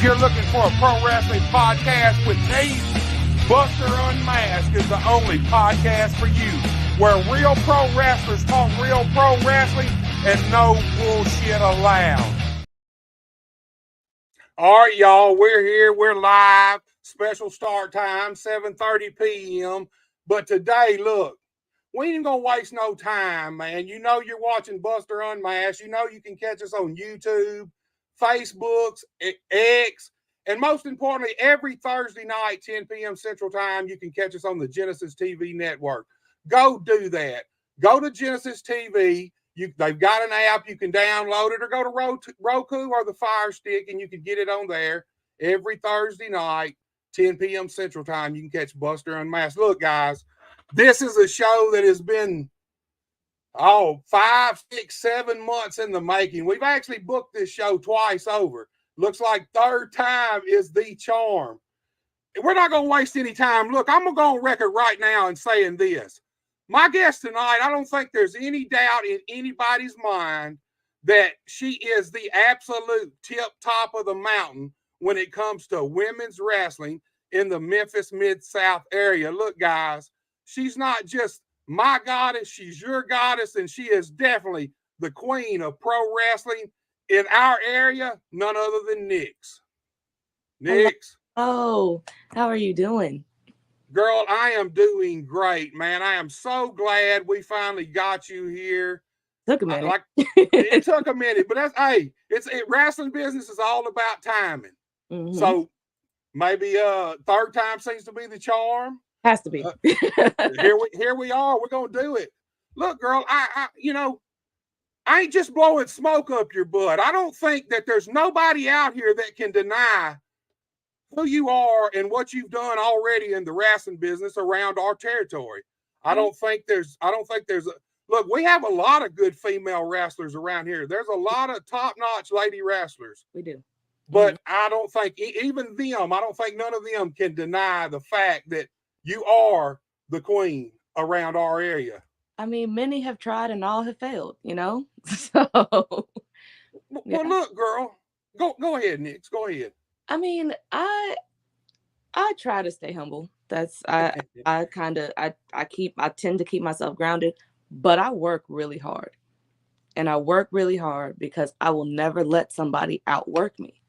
you're looking for a pro wrestling podcast with me, Buster Unmasked is the only podcast for you, where real pro wrestlers talk real pro wrestling and no bullshit allowed. All right, y'all, we're here. We're live. Special start time, 7:30 p.m. But today, look, we ain't gonna waste no time, man. You know you're watching Buster Unmasked. You know you can catch us on YouTube, Facebook, X, and most importantly, every Thursday night, 10 p.m. Central Time, you can catch us on the Genesis TV network. Go do that. Go to Genesis TV. They've got an app. You can download it or go to Roku or the Fire Stick, and you can get it on there every Thursday night, 10 p.m. Central Time. You can catch Buster Unmasked. Look, guys, this is a show that has been, 5, 6, 7 months in the making. We've actually booked this show twice over. Looks like third time is the charm. We're not going to waste any time. Look, I'm going to go on record right now and saying this. My guest tonight, I don't think there's any doubt in anybody's mind that she is the absolute tip top of the mountain when it comes to women's wrestling in the Memphis Mid-South area. Look, guys, she's not just my goddess, she's your goddess, and she is definitely the queen of pro wrestling in our area, none other than Nyxx. Nyxx. Oh, how are you doing? Girl, I am doing great, man. I am so glad we finally got you here. Took a minute. It took a minute, but wrestling business is all about timing. Mm-hmm. So maybe third time seems to be the charm. Has to be. Here we are. We're gonna do it. Look, girl, I ain't just blowing smoke up your butt. I don't think that there's nobody out here that can deny who you are and what you've done already in the wrestling business around our territory. I don't think there's look, we have a lot of good female wrestlers around here. There's a lot of top-notch lady wrestlers. We do. But I don't think even them, I don't think none of them can deny the fact that you are the queen around our area. I mean, many have tried and all have failed, you know? So well, look, girl. Go ahead, Nyxx. Go ahead. I mean, I try to stay humble. I tend to keep myself grounded, but I work really hard. And I work really hard because I will never let somebody outwork me.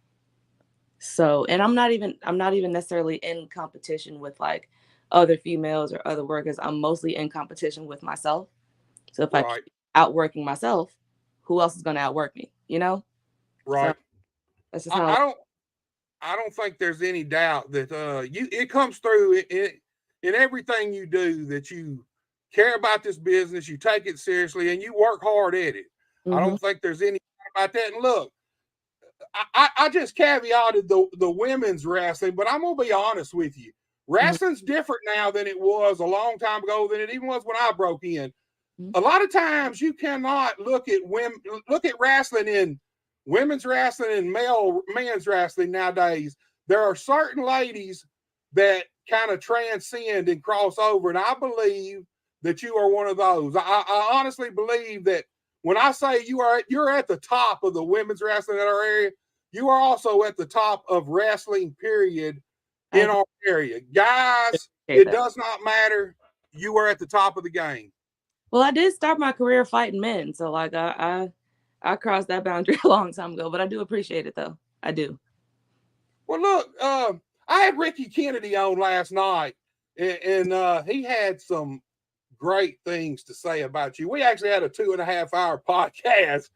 So, and I'm not even necessarily in competition with like other females or other workers. I'm mostly in competition with myself. So if I keep outworking myself, who else is going to outwork me? You know? Right. So that's just how I don't think there's any doubt that it comes through in everything you do, that you care about this business, you take it seriously, and you work hard at it. Mm-hmm. I don't think there's any doubt about that. And look, I just caveated the women's wrestling, but I'm gonna be honest with you. Wrestling's different now than it was a long time ago, than it even was when I broke in. Mm-hmm. A lot of times you cannot look at wrestling in women's wrestling and men's wrestling nowadays. There are certain ladies that kind of transcend and cross over, and I believe that you are one of those. I honestly believe that when I say you're at the top of the women's wrestling in our area, you are also at the top of wrestling, period, in our area. Guys, it does not matter. You are at the top of the game. Well, I did start my career fighting men, so like I crossed that boundary a long time ago, but I do appreciate it, though. I do. Well, look, I had Ricky Kennedy on last night, and he had some great things to say about you. We actually had a 2.5-hour podcast.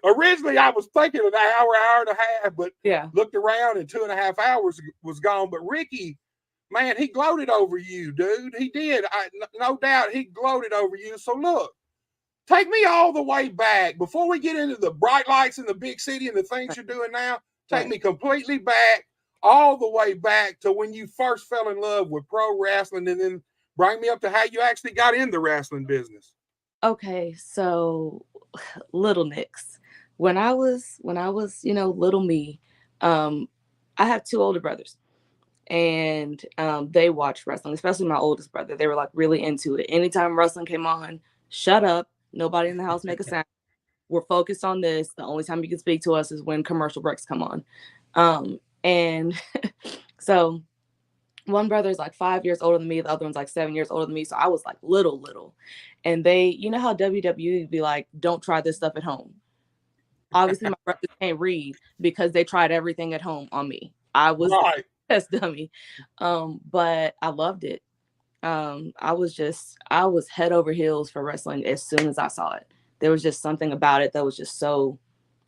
Originally, I was thinking an hour and a half, but looked around and 2.5 hours was gone. But Ricky, man, he gloated over you, dude. He did. No doubt he gloated over you. So look, take me all the way back before we get into the bright lights in the big city and the things you're doing now. Take me completely back, all the way back to when you first fell in love with pro wrestling, and then bring me up to how you actually got in the wrestling business. Okay, so little Nyxx. When I was, little me, I have 2 older brothers, and they watched wrestling, especially my oldest brother. They were like really into it. Anytime wrestling came on, shut up, nobody in the house make a sound. we're focused on this. The only time you can speak to us is when commercial breaks come on. And so one brother is like 5 years older than me. The other one's like 7 years older than me. So I was like little. And they, you know how WWE would be like, don't try this stuff at home. Obviously, my brothers can't read because they tried everything at home on me. I was a test dummy. But I loved it. I was head over heels for wrestling as soon as I saw it. There was just something about it that was just so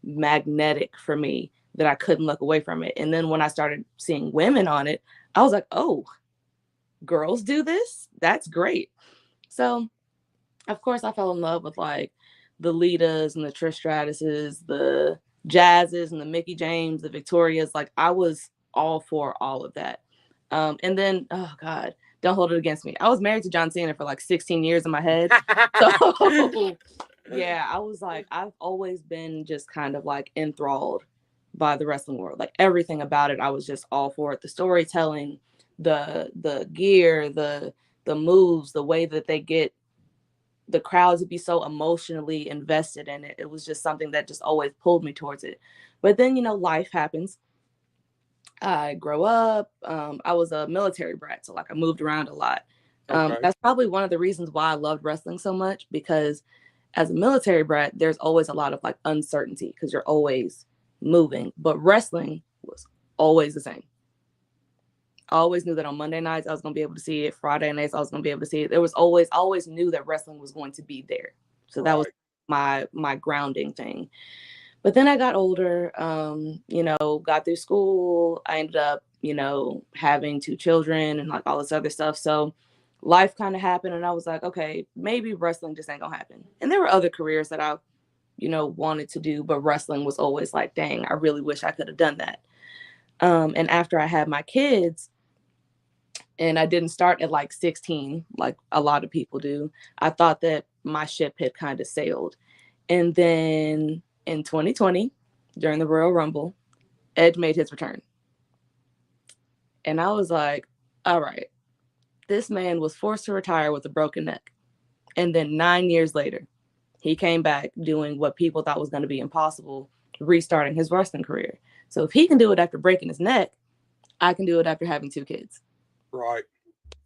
magnetic for me that I couldn't look away from it. And then when I started seeing women on it, I was like, oh, girls do this? That's great. So, of course, I fell in love with like the Litas and the Trish Stratuses, the Jazzes and the Mickey James, the Victorias. Like, I was all for all of that. And then, oh God, don't hold it against me. I was married to John Cena for like 16 years in my head. So yeah, I was like, I've always been just kind of like enthralled by the wrestling world. Like everything about it, I was just all for it. The storytelling, the gear, the moves, the way that they get the crowd to be so emotionally invested in it. It was just something that just always pulled me towards it. But then, you know, life happens. I grow up. I was a military brat, so like I moved around a lot. That's probably one of the reasons why I loved wrestling so much, because as a military brat, there's always a lot of like uncertainty because you're always moving. But wrestling was always the same. I always knew that on Monday nights I was going to be able to see it. Friday nights I was going to be able to see it. There was always knew that wrestling was going to be there. So that was my grounding thing. But then I got older, you know, got through school. I ended up, you know, having 2 children and like all this other stuff. So life kind of happened and I was like, okay, maybe wrestling just ain't gonna happen. And there were other careers that I, you know, wanted to do, but wrestling was always like, dang, I really wish I could have done that. And after I had my kids, and I didn't start at like 16, like a lot of people do, I thought that my ship had kind of sailed. And then in 2020, during the Royal Rumble, Edge made his return. And I was like, all right, this man was forced to retire with a broken neck. And then 9 years later, he came back doing what people thought was going to be impossible, restarting his wrestling career. So if he can do it after breaking his neck, I can do it after having 2 kids. Right.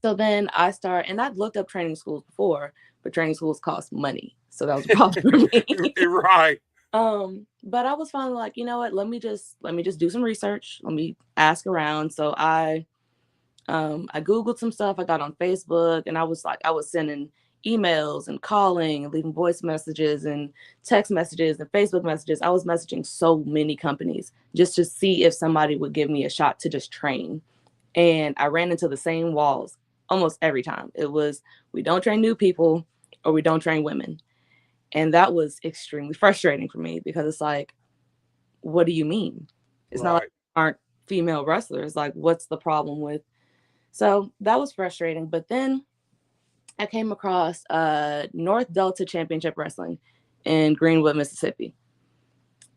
So then I and I'd looked up training schools before, but training schools cost money. So that was a problem for me. Right. But I was finally like, you know what, let me just do some research. Let me ask around. So I Googled some stuff. I got on Facebook and I was sending emails and calling and leaving voice messages and text messages and Facebook messages. I was messaging so many companies just to see if somebody would give me a shot to just train. And I ran into the same walls almost every time. It was, we don't train new people or we don't train women. And that was extremely frustrating for me because it's like, what do you mean? It's not like there aren't female wrestlers. Like, what's the problem with? So that was frustrating. But then I came across North Delta Championship Wrestling in Greenwood, Mississippi.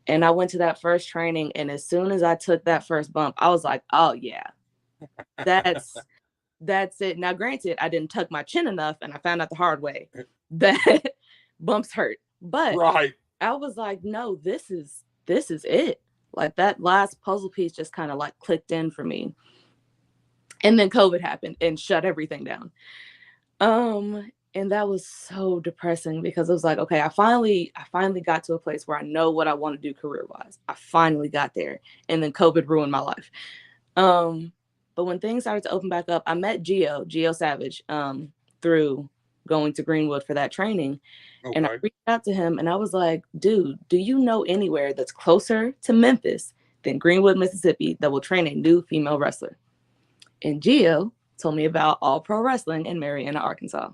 And I went to that first training. And as soon as I took that first bump, I was like, oh, yeah, that's it. Now, granted, I didn't tuck my chin enough. And I found out the hard way that bumps hurt. But I was like, no, this is it. Like that last puzzle piece just kind of like clicked in for me. And then COVID happened and shut everything down. And that was so depressing because it was like, okay, I finally got to a place where I know what I want to do career-wise. I finally got there. And then COVID ruined my life. But when things started to open back up, I met Gio Savage, through going to Greenwood for that training. Okay. And I reached out to him and I was like, dude, do you know anywhere that's closer to Memphis than Greenwood, Mississippi that will train a new female wrestler? And Gio told me about All Pro Wrestling in Marianna, Arkansas.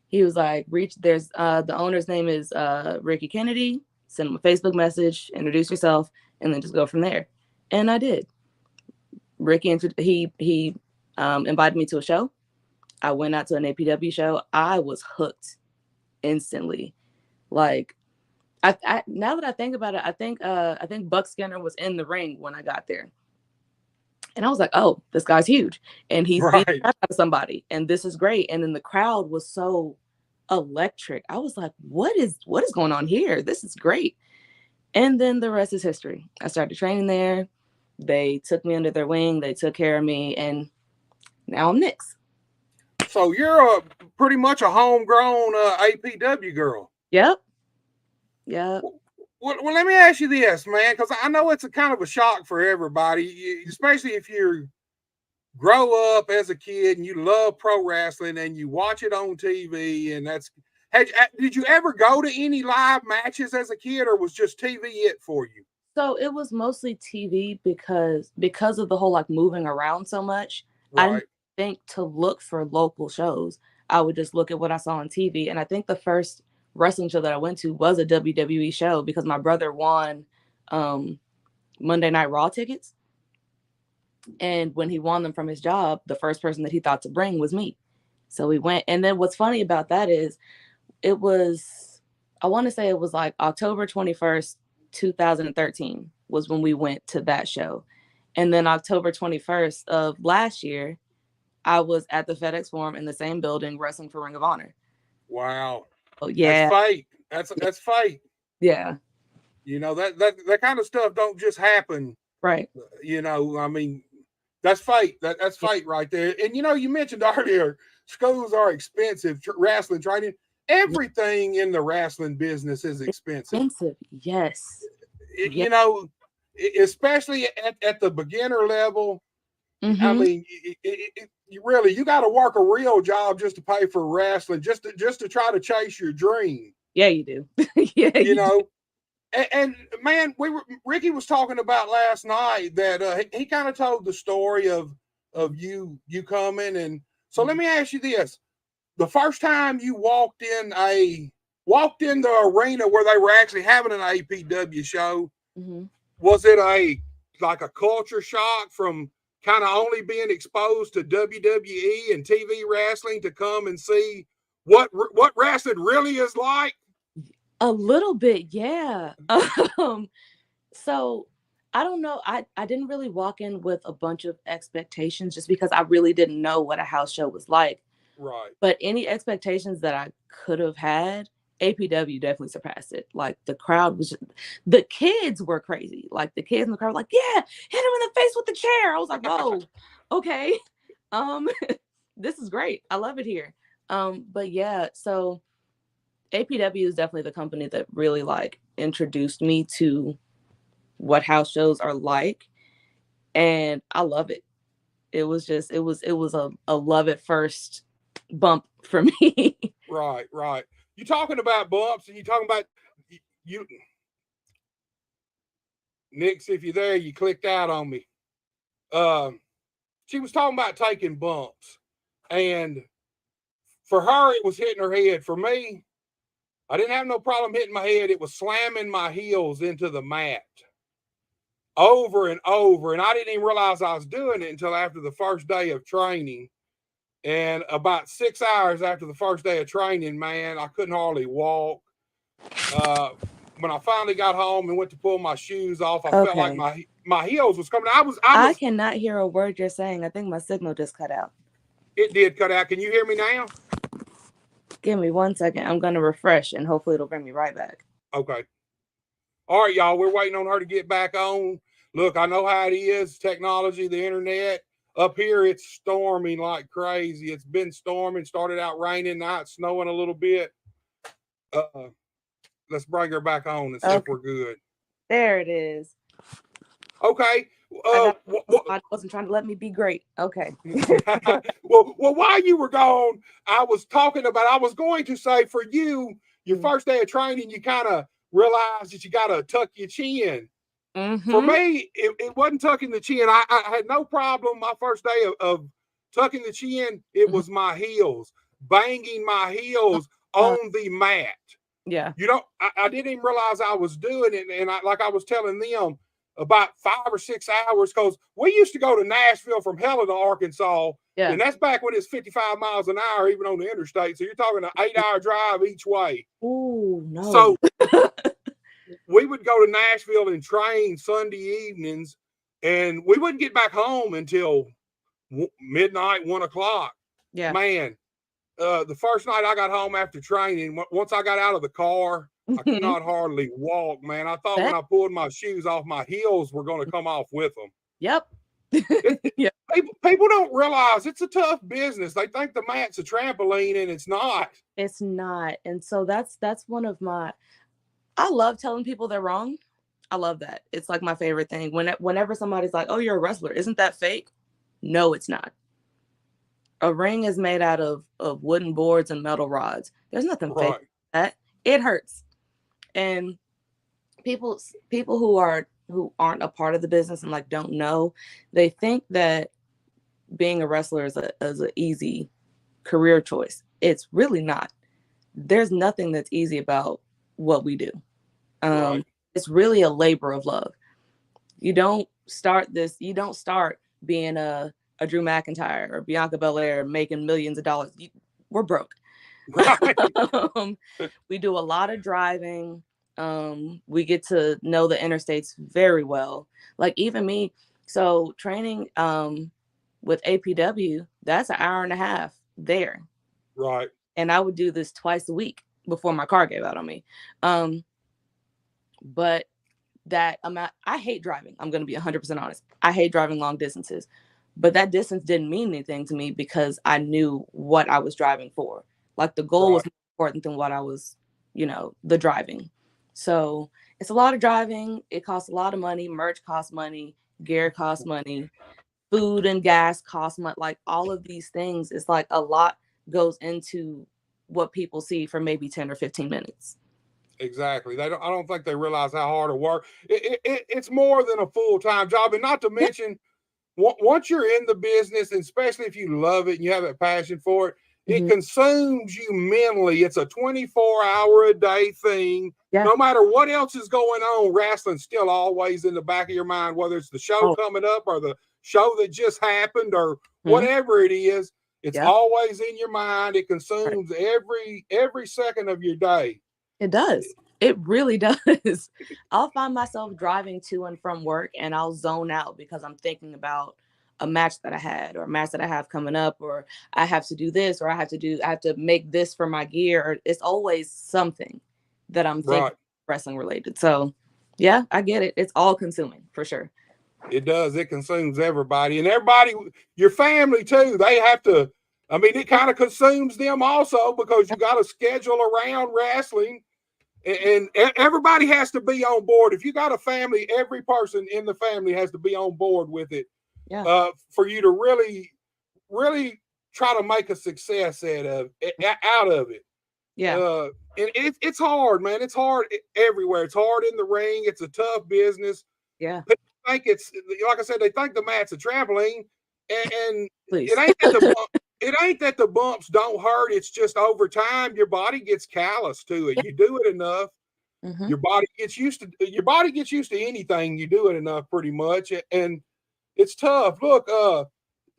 He was like, there's the owner's name is Ricky Kennedy. Send him a Facebook message, introduce yourself, and then just go from there. And I did. Ricky, he invited me to a show. I went out to an APW show. I was hooked instantly. Like, I now that I think about it, I think Buck Skinner was in the ring when I got there. And I was like, oh, this guy's huge. And he's beating out of somebody. And this is great. And then the crowd was so electric. I was like, what is going on here? This is great. And then the rest is history. I started training there. They took me under their wing. They took care of me, and now I'm Nyxx. So you're pretty much a homegrown APW girl. Yep. Yep. Well, let me ask you this, man, because I know it's a kind of a shock for everybody, especially if you grow up as a kid and you love pro wrestling and you watch it on TV. And did you ever go to any live matches as a kid, or was just TV it for you? So it was mostly TV because of the whole like moving around so much. Right. I didn't think to look for local shows. I would just look at what I saw on TV. And I think the first wrestling show that I went to was a WWE show because my brother won Monday Night Raw tickets. And when he won them from his job, the first person that he thought to bring was me. So we went. And then what's funny about that is I want to say it was like October 21st, 2013 was when we went to that show. And then October 21st of last year, I was at the FedEx Forum in the same building wrestling for Ring of Honor. Wow. Oh, yeah. That's fate. That's fate. Yeah. You know, that kind of stuff don't just happen. Right. You know, I mean, that's fate. That's fate right there. And, you know, you mentioned earlier, schools are expensive, wrestling training. Everything in the wrestling business is expensive. Yes. You know, especially at the beginner level. Mm-hmm. I mean, you got to work a real job just to pay for wrestling, just to try to chase your dream. Yeah, you do. Yeah, you know. And man, Ricky was talking about last night that he kind of told the story of you coming, and so let me ask you this: the first time you walked in the arena where they were actually having an APW show, was it like a culture shock from kind of only being exposed to WWE and TV wrestling to come and see what wrestling really is like? A little bit, yeah. So I don't know. I didn't really walk in with a bunch of expectations just because I really didn't know what a house show was like. Right. But any expectations that I could have had, APW definitely surpassed it. Like the crowd was the kids were crazy. Like the kids in the crowd were like, yeah, hit him in the face with the chair. I was like, whoa, okay. This is great. I love it here. But yeah, so APW is definitely the company that really like introduced me to what house shows are like. And I love it. It was a love at first bump for me. Right. You talking about bumps, and you talking about you Nyxx, if you're there, you clicked out on me. She was talking about taking bumps, and for her it was hitting her head. For me, I didn't have no problem hitting my head. It was slamming my heels into the mat over and over, and I didn't even realize I was doing it until after the first day of training. And about 6 hours after the first day of training, man, I couldn't hardly walk. When I finally got home and went to pull my shoes off, I felt like my heels was coming. I cannot hear a word you're saying. I think my signal just cut out. It did cut out. Can you hear me now? Give me 1 second. I'm going to refresh, and hopefully it'll bring me right back. Okay. All right, y'all. We're waiting on her to get back on. Look, I know how it is. Technology, the internet. Up here, it's storming like crazy. It's been storming. Started out raining. Now it's snowing a little bit. Let's bring her back on and see if we're good. There it is. Okay. I wasn't trying to let me be great. Okay. well, while you were gone, I was going to say for you, your first day of training, you kind of realized that you got to tuck your chin. Mm-hmm. For me, it wasn't tucking the chin. I had no problem my first day of tucking the chin. It was my heels, banging my heels on the mat. Yeah. You know, I didn't even realize I was doing it. And like I was telling them, about 5 or 6 hours, because we used to go to Nashville from Helena, Arkansas. Yeah. And that's back when it's 55 miles an hour, even on the interstate. So you're talking an 8-hour drive each way. Oh, no. So we would go to Nashville and train Sunday evenings, and we wouldn't get back home until midnight, 1 o'clock. Yeah. Man, the first night I got home after training, once I got out of the car, I could not hardly walk, man. I thought when I pulled my shoes off, my heels were going to come off with them. Yep. Yeah. People don't realize it's a tough business. They think the mat's a trampoline, and it's not. It's not. And so that's one of my, I love telling people they're wrong. I love that. It's like my favorite thing. Whenever somebody's like, oh, you're a wrestler, isn't that fake? No, it's not. A ring is made out of wooden boards and metal rods. There's nothing fake about that. It hurts. And people who aren't a part of the business and like don't know, they think that being a wrestler is an easy career choice. It's really not. There's nothing that's easy about what we do. It's really a labor of love. You don't start being a Drew McIntyre or Bianca Belair making millions of dollars. We're broke. Right. We do a lot of driving. We get to know the interstates very well. Like even me, so training with APW, that's an hour and a half there. Right. And I would do this twice a week before my car gave out on me. But that amount, I hate driving. I'm going to be 100% honest. I hate driving long distances. But that distance didn't mean anything to me because I knew what I was driving for. Like the goal was more important than what I was, the driving. So it's a lot of driving. It costs a lot of money. Merch costs money. Gear costs money. Food and gas costs money. Like all of these things, it's like a lot goes into what people see for maybe 10 or 15 minutes. Exactly. I don't think they realize how hard it work. It's more than a full-time job. And not to mention, once you're in the business, and especially if you love it and you have a passion for it, it consumes you mentally. It's a 24-hour-a-day thing. Yeah. No matter what else is going on, wrestling's still always in the back of your mind, whether it's the show coming up or the show that just happened or whatever it is. It's always in your mind. It consumes every second of your day. It does. It really does. I'll find myself driving to and from work and I'll zone out because I'm thinking about a match that I had or a match that I have coming up, or I have to do this, or I have to make this for my gear. Or it's always something that I'm thinking wrestling related. So yeah, I get it. It's all consuming for sure. It does. It consumes everybody, and everybody, your family too. They have to, it kind of consumes them also because you got to schedule around wrestling. And everybody has to be on board. If you got a family, every person in the family has to be on board with it. Yeah. For you to really, really try to make a success out of it. Yeah. And it's hard, man. It's hard everywhere. It's hard in the ring. It's a tough business. Yeah. People think it's, like I said, they think the mat's a trampoline, and it ain't that the bumps don't hurt. It's just over time your body gets callous to it. You do it enough, your body gets used to anything. You do it enough, pretty much, and it's tough. Look,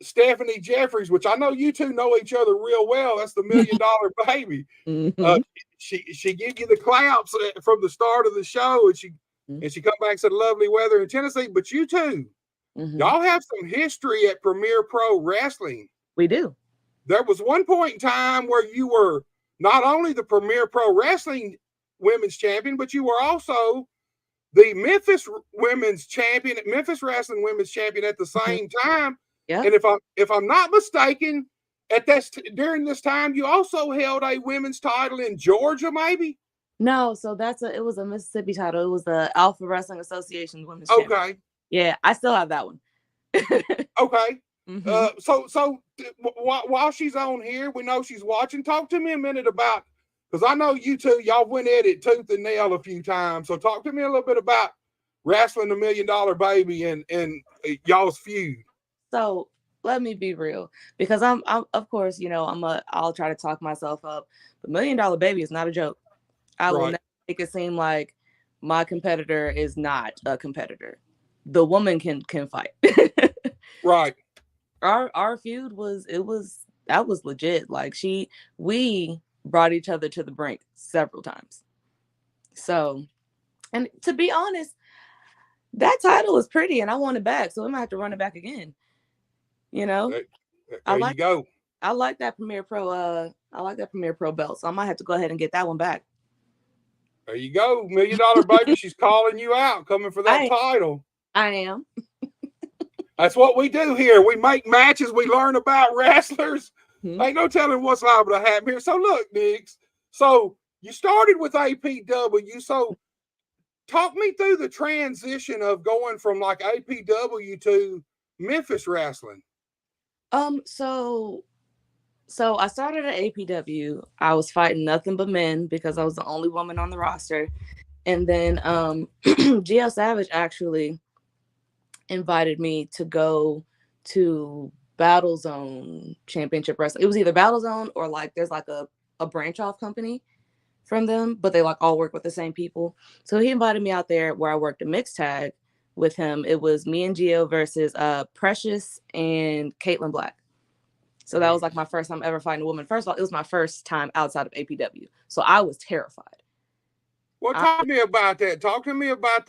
Stephanie Jeffries, which I know you two know each other real well. That's the $1 Million Baby. She gave you the claps from the start of the show, and she come back and said lovely weather in Tennessee. But you two, y'all have some history at Premier Pro Wrestling. We do. There was one point in time where you were not only the Premier Pro Wrestling Women's Champion, but you were also the Memphis Women's Champion, Memphis Wrestling Women's Champion at the same time. Yeah. And if I'm not mistaken, during this time, you also held a women's title in Georgia, maybe? No, so it was a Mississippi title. It was the Alpha Wrestling Association Women's Champion. Okay. Yeah, I still have that one. Okay. So while she's on here, we know she's watching. Talk to me a minute about, because I know you two, y'all went at it tooth and nail a few times. So talk to me a little bit about wrestling the $1 Million Baby and y'all's feud. So let me be real, because I'm of course, I'll try to talk myself up. The $1 Million Baby is not a joke. I will never make it seem like my competitor is not a competitor. The woman can fight. Right. Our feud was legit. Like we brought each other to the brink several times. So, and to be honest, that title is pretty and I want it back. So I might have to run it back again. There you go. I like that Premier Pro. I like that Premier Pro belt, so I might have to go ahead and get that one back. There you go, $1 Million Baby. She's calling you out, coming for that title. I am. That's what we do here. We make matches. We learn about wrestlers. Ain't no telling what's liable to happen here. So look, Nyxx. So you started with APW. So talk me through the transition of going from like APW to Memphis Wrestling. So I started at APW. I was fighting nothing but men because I was the only woman on the roster. And then Gio Savage actually invited me to go to Battle Zone Championship Wrestling. It was either Battle Zone or like there's like a branch off company from them, but they like all work with the same people. So he invited me out there where I worked a mixed tag with him. It was me and Gio versus Precious and Caitlin Black. So that was like my first time ever fighting a woman. First of all, it was my first time outside of APW. So I was terrified. Well, talk to me about that. Talk to me about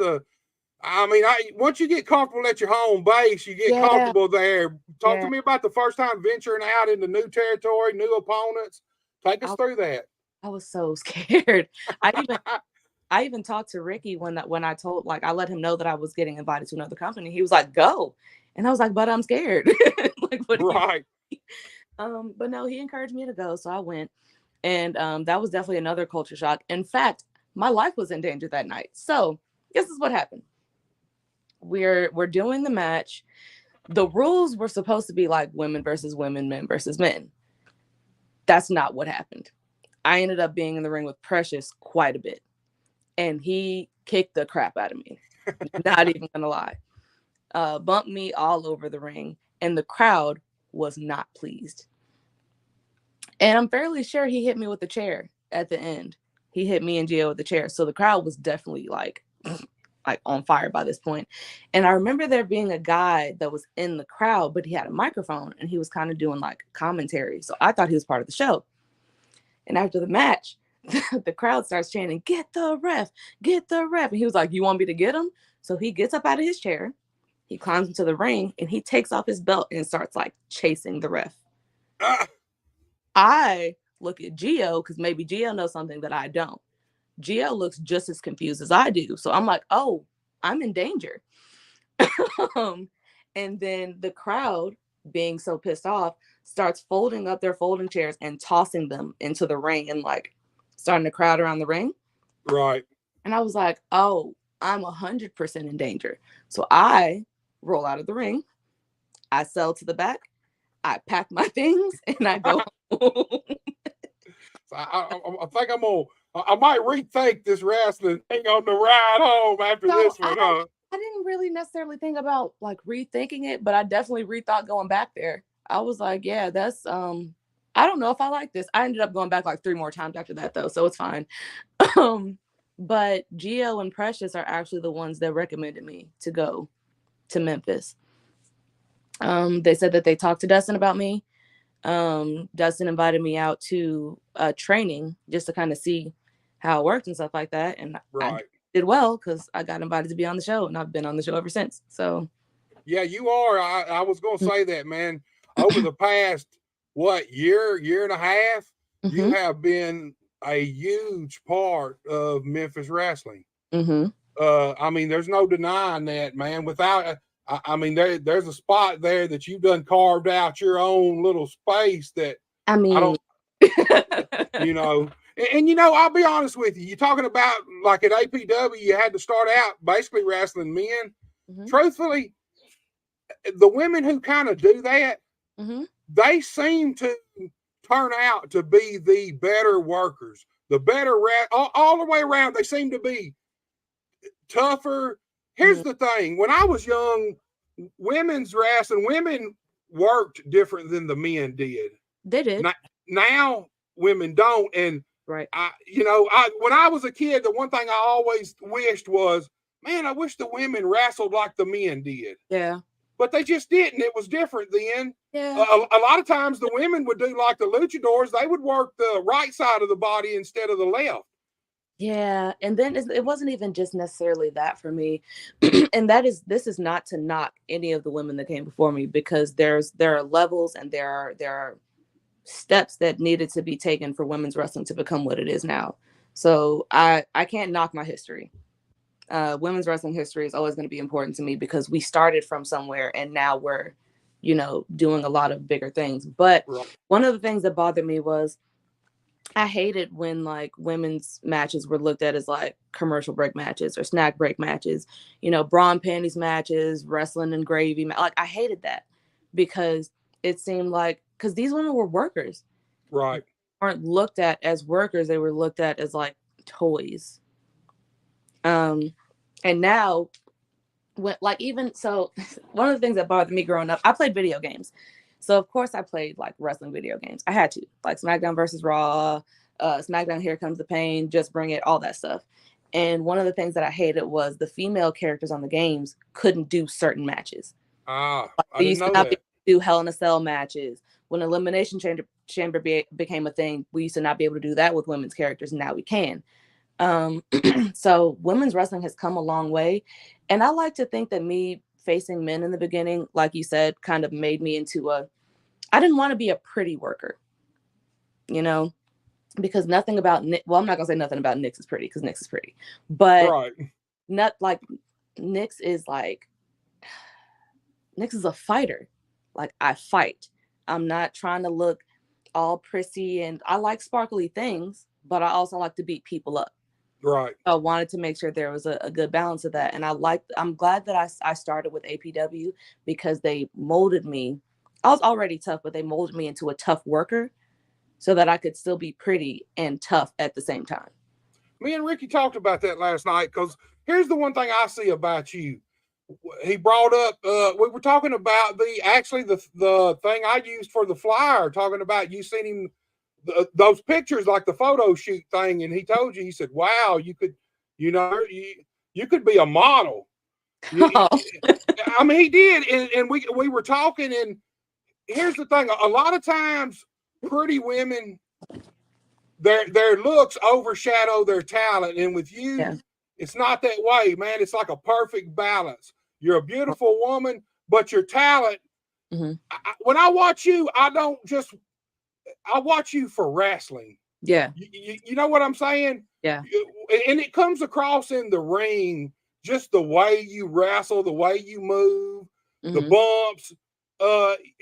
once you get comfortable at your home base, you get comfortable there. Talk to me about the first time venturing out into new territory, new opponents. Take us through that. I was so scared. I even talked to Ricky when I told, like, I let him know that I was getting invited to another company. He was like, "Go," and I was like, "But I'm scared." Like, what? Right. But no, he encouraged me to go, so I went, and that was definitely another culture shock. In fact, my life was in danger that night. So this is what happened. We're doing the match. The rules were supposed to be like women versus women, men versus men. That's not what happened. I ended up being in the ring with Precious quite a bit, and he kicked the crap out of me. Not even gonna lie. Bumped me all over the ring, and the crowd was not pleased. And I'm fairly sure he hit me with the chair at the end. He hit me and Gio with the chair. So the crowd was definitely like on fire by this point. And I remember there being a guy that was in the crowd, but he had a microphone and he was kind of doing like commentary. So I thought he was part of the show. And after the match, the crowd starts chanting, "Get the ref, get the ref." And he was like, "You want me to get him?" So he gets up out of his chair, he climbs into the ring, and he takes off his belt and starts like chasing the ref. I look at Gio because maybe Gio knows something that I don't. Gio looks just as confused as I do. So I'm like, oh, I'm in danger. And then the crowd, being so pissed off, starts folding up their folding chairs and tossing them into the ring and like starting to crowd around the ring. Right. And I was like, oh, I'm 100% in danger. So I roll out of the ring. I sell to the back. I pack my things and I go home. I think I might rethink this wrestling thing on the ride home after this one. I didn't really necessarily think about like rethinking it, but I definitely rethought going back there. I was like, yeah, that's I don't know if I like this. I ended up going back like 3 more times after that though, so it's fine. But Gio and Precious are actually the ones that recommended me to go to Memphis. They said that they talked to Dustin about me. Dustin invited me out to training just to kind of see how it worked and stuff like that. And I did well because I got invited to be on the show, and I've been on the show ever since. So yeah, you are. I was going to say that, man. Over the past year and a half, you have been a huge part of Memphis wrestling. I mean, there's no denying that, man. Without I mean, there's a spot there that you've done carved out your own little space that I don't, you know, and you know, I'll be honest with you. You're talking about like at APW, you had to start out basically wrestling men. Truthfully, the women who kind of do that, they seem to turn out to be the better workers, the better all the way around. They seem to be tougher. Here's the thing. When I was young, women's wrestling, women worked different than the men did. They did. Now women don't. And when I was a kid, the one thing I always wished was, man, I wish the women wrestled like the men did. Yeah. But they just didn't. It was different then. Yeah. A lot of times the women would do like the luchadors. They would work the right side of the body instead of the left. Yeah, and then it wasn't even just necessarily that for me, and this is not to knock any of the women that came before me, because there are levels and there are steps that needed to be taken for women's wrestling to become what it is now. So I can't knock my history. Women's wrestling history is always going to be important to me because we started from somewhere and now we're, doing a lot of bigger things. But one of the things that bothered me was I hated when like women's matches were looked at as like commercial break matches or snack break matches, bra and panties matches, wrestling and gravy. Like I hated that because it seemed like, because these women were workers. Right. They weren't looked at as workers. They were looked at as like toys. And now when one of the things that bothered me growing up, I played video games. So of course I played like wrestling video games. I had to, like SmackDown versus Raw, SmackDown Here Comes the Pain, Just Bring It, all that stuff. And one of the things that I hated was the female characters on the games couldn't do certain matches. I they didn't used know to not that. be able to do Hell in a Cell matches. When Elimination Chamber became a thing, we used to not be able to do that with women's characters. Now we can. So women's wrestling has come a long way. And I like to think that me facing men in the beginning, like you said, kind of made me into I didn't want to be a pretty worker, because nothing about, well, I'm not going to say nothing about Nyxx is pretty because Nyxx is pretty, but not like Nyxx is a fighter. Like I fight. I'm not trying to look all prissy, and I like sparkly things, but I also like to beat people up. Right. I wanted to make sure there was a good balance of that. And I'm glad that I started with APW because they molded me. I was already tough, but they molded me into a tough worker so that I could still be pretty and tough at the same time. Me and Ricky talked about that last night because here's the one thing I see about you. He brought up, we were talking about the thing I used for the flyer, talking about you seen him, those pictures, like the photo shoot thing. And he told you, he said, wow, you could, you could be a model. I mean, he did. And we were talking, and here's the thing. A lot of times pretty women, their looks overshadow their talent. And with you, it's not that way, man. It's like a perfect balance. You're a beautiful woman, but your talent, when I watch you, I watch you for wrestling. Yeah. You know what I'm saying? Yeah. And it comes across in the ring, just the way you wrestle, the way you move, the bumps,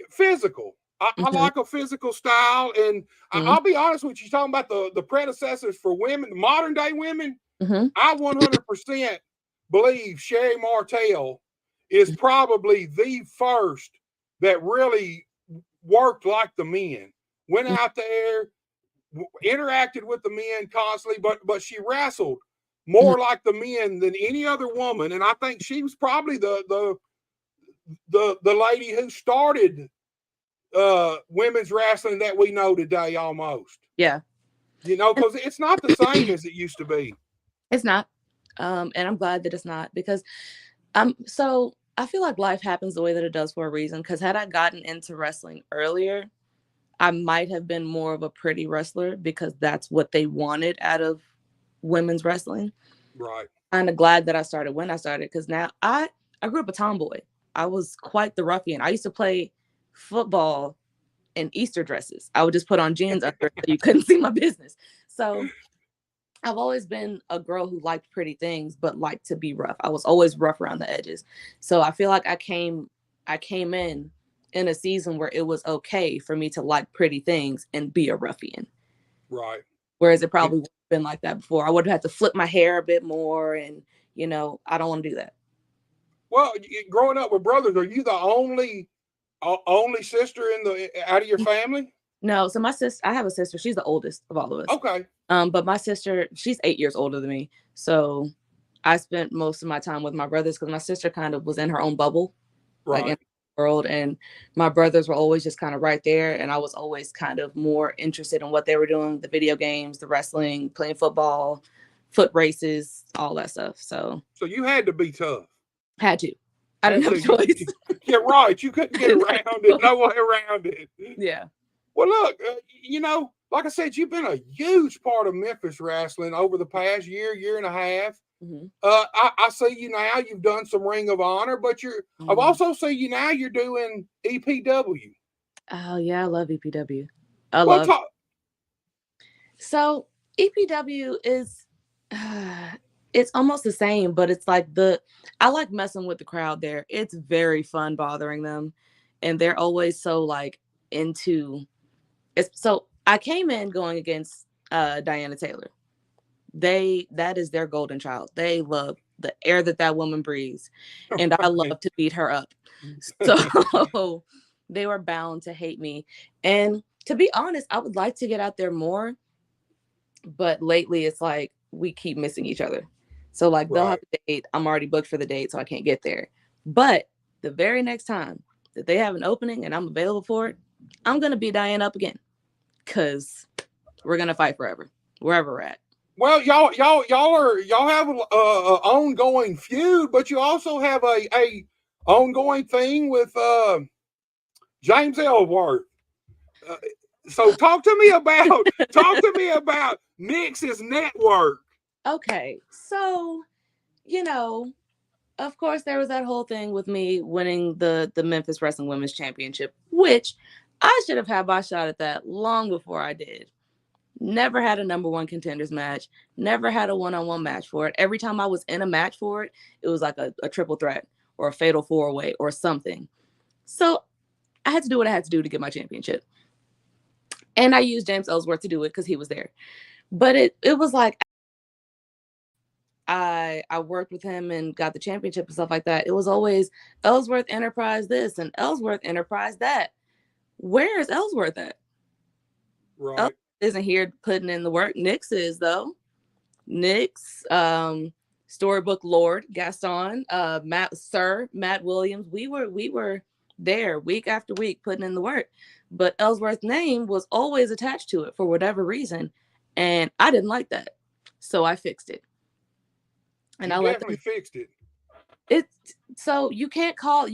physical. I like a physical style. And I'll be honest with you, talking about the predecessors for women, modern day women, I 100% believe Sherry Martel is probably the first that really worked like the men. Went out there, interacted with the men constantly, but she wrestled more like the men than any other woman. And I think she was probably the lady who started women's wrestling that we know today almost. Yeah. Because it's not the same as it used to be. It's not. And I'm glad that it's not, because so I feel like life happens the way that it does for a reason. Because had I gotten into wrestling earlier, I might have been more of a pretty wrestler because that's what they wanted out of women's wrestling. Right. I'm kind of glad that I started when I started, because now I grew up a tomboy. I was quite the ruffian. I used to play football in Easter dresses. I would just put on jeans under so you couldn't see my business. So I've always been a girl who liked pretty things, but liked to be rough. I was always rough around the edges. So I feel like I came in a season where it was okay for me to like pretty things and be a ruffian. Right. Whereas it probably would have been like that before. I would have had to flip my hair a bit more, and I don't want to do that. Well, growing up with brothers, are you the only sister out of your family? No, so my sister, I have a sister. She's the oldest of all of us. Okay. But my sister, she's 8 years older than me. So I spent most of my time with my brothers because my sister kind of was in her own bubble, right, like in the world. And my brothers were always just kind of right there. And I was always kind of more interested in what they were doing, the video games, the wrestling, playing football, foot races, all that stuff. So you had to be tough. Had to. I didn't have a choice. Yeah, right. You couldn't get around it. No way around it. Yeah. Well, look, like I said, you've been a huge part of Memphis wrestling over the past year and a half. I see you now. You've done some Ring of Honor, but I've also seen you now. You're doing EPW. Oh yeah, I love EPW. I Well, love. So EPW is it's almost the same, but it's like I like messing with the crowd there. It's very fun bothering them. And they're always so like into it's so I came in going against Diana Taylor. That is their golden child. They love the air that woman breathes. And I love to beat her up. So they were bound to hate me. And to be honest, I would like to get out there more, but lately it's like we keep missing each other. So like they'll have a date. I'm already booked for the date, so I can't get there. But the very next time that they have an opening and I'm available for it, I'm gonna beat Diane up again. Cause we're gonna fight forever, wherever we're at. Well, y'all have a ongoing feud, but you also have a ongoing thing with James Ellsworth. So talk to me about Nyxx's network. Okay, so of course there was that whole thing with me winning the Memphis Wrestling Women's Championship, which I should have had my shot at that long before I did. Never had a number one contenders match. Never had a one-on-one match for it. Every time I was in a match for it, it was like a triple threat or a fatal four-way or something. So I had to do what I had to do to get my championship. And I used James Ellsworth to do it because he was there. But it was like I worked with him and got the championship and stuff like that. It was always Ellsworth Enterprise this and Ellsworth Enterprise that. Where is Ellsworth at? Right. Ellsworth isn't here putting in the work. Nyxx is though. Nyxx, Storybook Lord, Gaston, Matt Williams. We were there week after week putting in the work. But Ellsworth's name was always attached to it for whatever reason. And I didn't like that. So I fixed it. And I definitely fixed it. So you can't call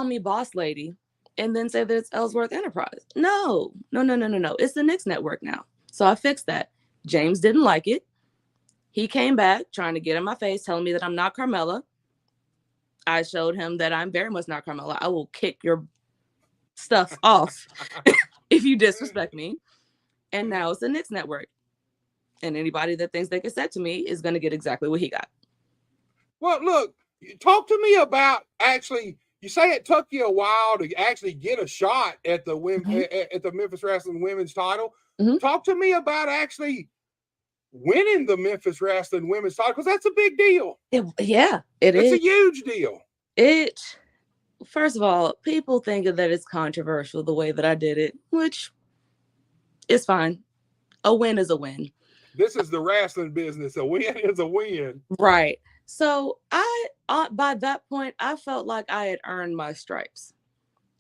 me boss lady and then say that it's Ellsworth Enterprise. No. It's the Nyxx network now. So I fixed that. James didn't like it. He came back trying to get in my face, telling me that I'm not Carmella. I showed him that I'm very much not Carmella. I will kick your stuff off if you disrespect me. And now it's the Nyxx network. And anybody that thinks they can set to me is going to get exactly what he got. Well, look, talk to me about actually. You say it took you a while to actually get a shot at the at the Memphis Wrestling Women's title. Mm-hmm. Talk to me about actually winning the Memphis Wrestling Women's title, because that's a big deal. It's a huge deal. First of all, people think that it's controversial the way that I did it, which is fine. A win is a win. This is the wrestling business. A win is a win. Right. So by that point, I felt like I had earned my stripes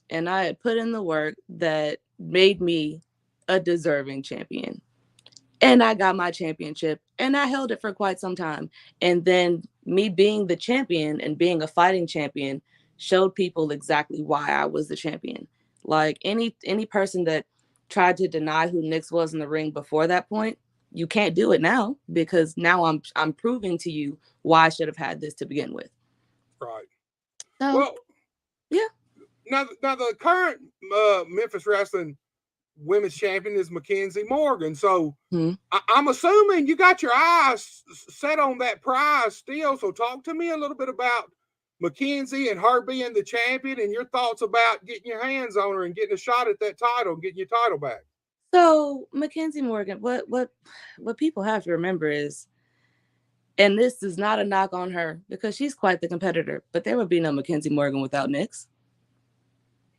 and I had put in the work that made me a deserving champion. And I got my championship and I held it for quite some time. And then me being the champion and being a fighting champion showed people exactly why I was the champion. Like any person that tried to deny who Nyxx was in the ring before that point, you can't do it now, because now I'm proving to you why I should have had this to begin with. Right. So, well, yeah. Now the current Memphis Wrestling Women's Champion is Mackenzie Morgan. So I'm assuming you got your eyes set on that prize still. So talk to me a little bit about Mackenzie and her being the champion and your thoughts about getting your hands on her and getting a shot at that title and getting your title back. So Mackenzie Morgan, what people have to remember is, and this is not a knock on her because she's quite the competitor, but there would be no Mackenzie Morgan without Nyxx.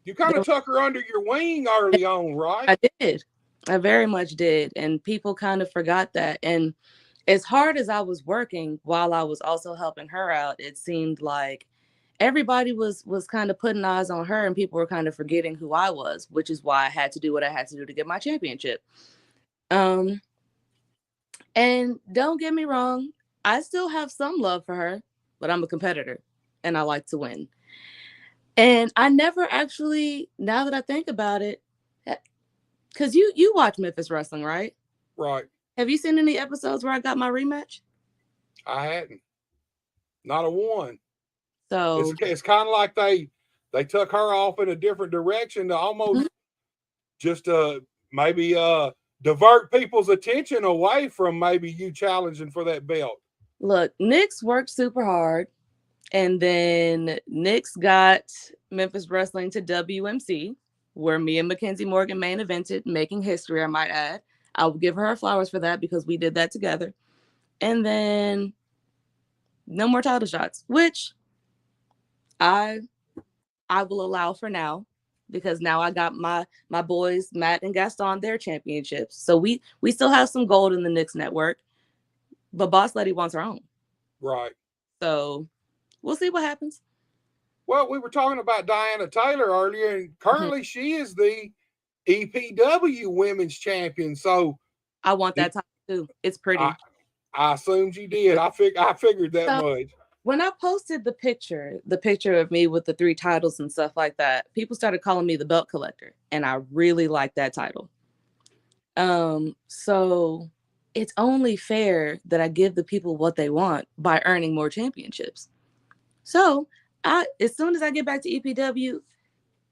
You kind of took her under your wing early on, right? I did. I very much did. And people kind of forgot that. And as hard as I was working while I was also helping her out, it seemed like everybody was kind of putting eyes on her and people were kind of forgetting who I was, which is why I had to do what I had to do to get my championship. And don't get me wrong, I still have some love for her, but I'm a competitor and I like to win. And I never actually, now that I think about it, because you watch Memphis Wrestling, right? Right. Have you seen any episodes where I got my rematch? I hadn't. Not a one. So it's kind of like they took her off in a different direction to almost just maybe divert people's attention away from maybe you challenging for that belt. Look, Nyxx worked super hard, and then Nyxx got Memphis Wrestling to WMC, where me and Mackenzie Morgan main evented, making history, I might add. I will give her flowers for that because we did that together. And then no more title shots, which I will allow for now, because now I got my boys Matt and Gaston their championships. So we still have some gold in the Nyxx network, but Boss Lady wants her own. Right. So we'll see what happens. Well, we were talking about Diana Taylor earlier, and currently she is the EPW Women's Champion. So I want that title too. It's pretty. I assumed you did. I figured that much. When I posted the picture of me with the 3 titles and stuff like that, people started calling me the belt collector, and I really like that title. So it's only fair that I give the people what they want by earning more championships. So as soon as I get back to EPW,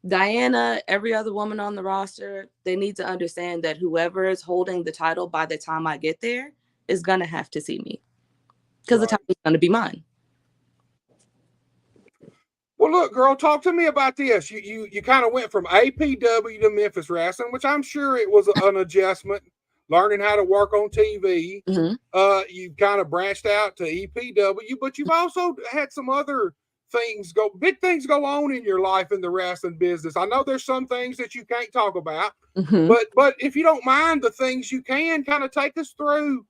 Diana, every other woman on the roster, they need to understand that whoever is holding the title by the time I get there is going to have to see me, because the title is going to be mine. Well, look, girl, talk to me about this. You kind of went from APW to Memphis Wrestling, which I'm sure it was an adjustment, learning how to work on TV. Mm-hmm. You kind of branched out to EPW, but you've also had some other big things go on in your life in the wrestling business. I know there's some things that you can't talk about, mm-hmm. but if you don't mind the things you can, kind of take us through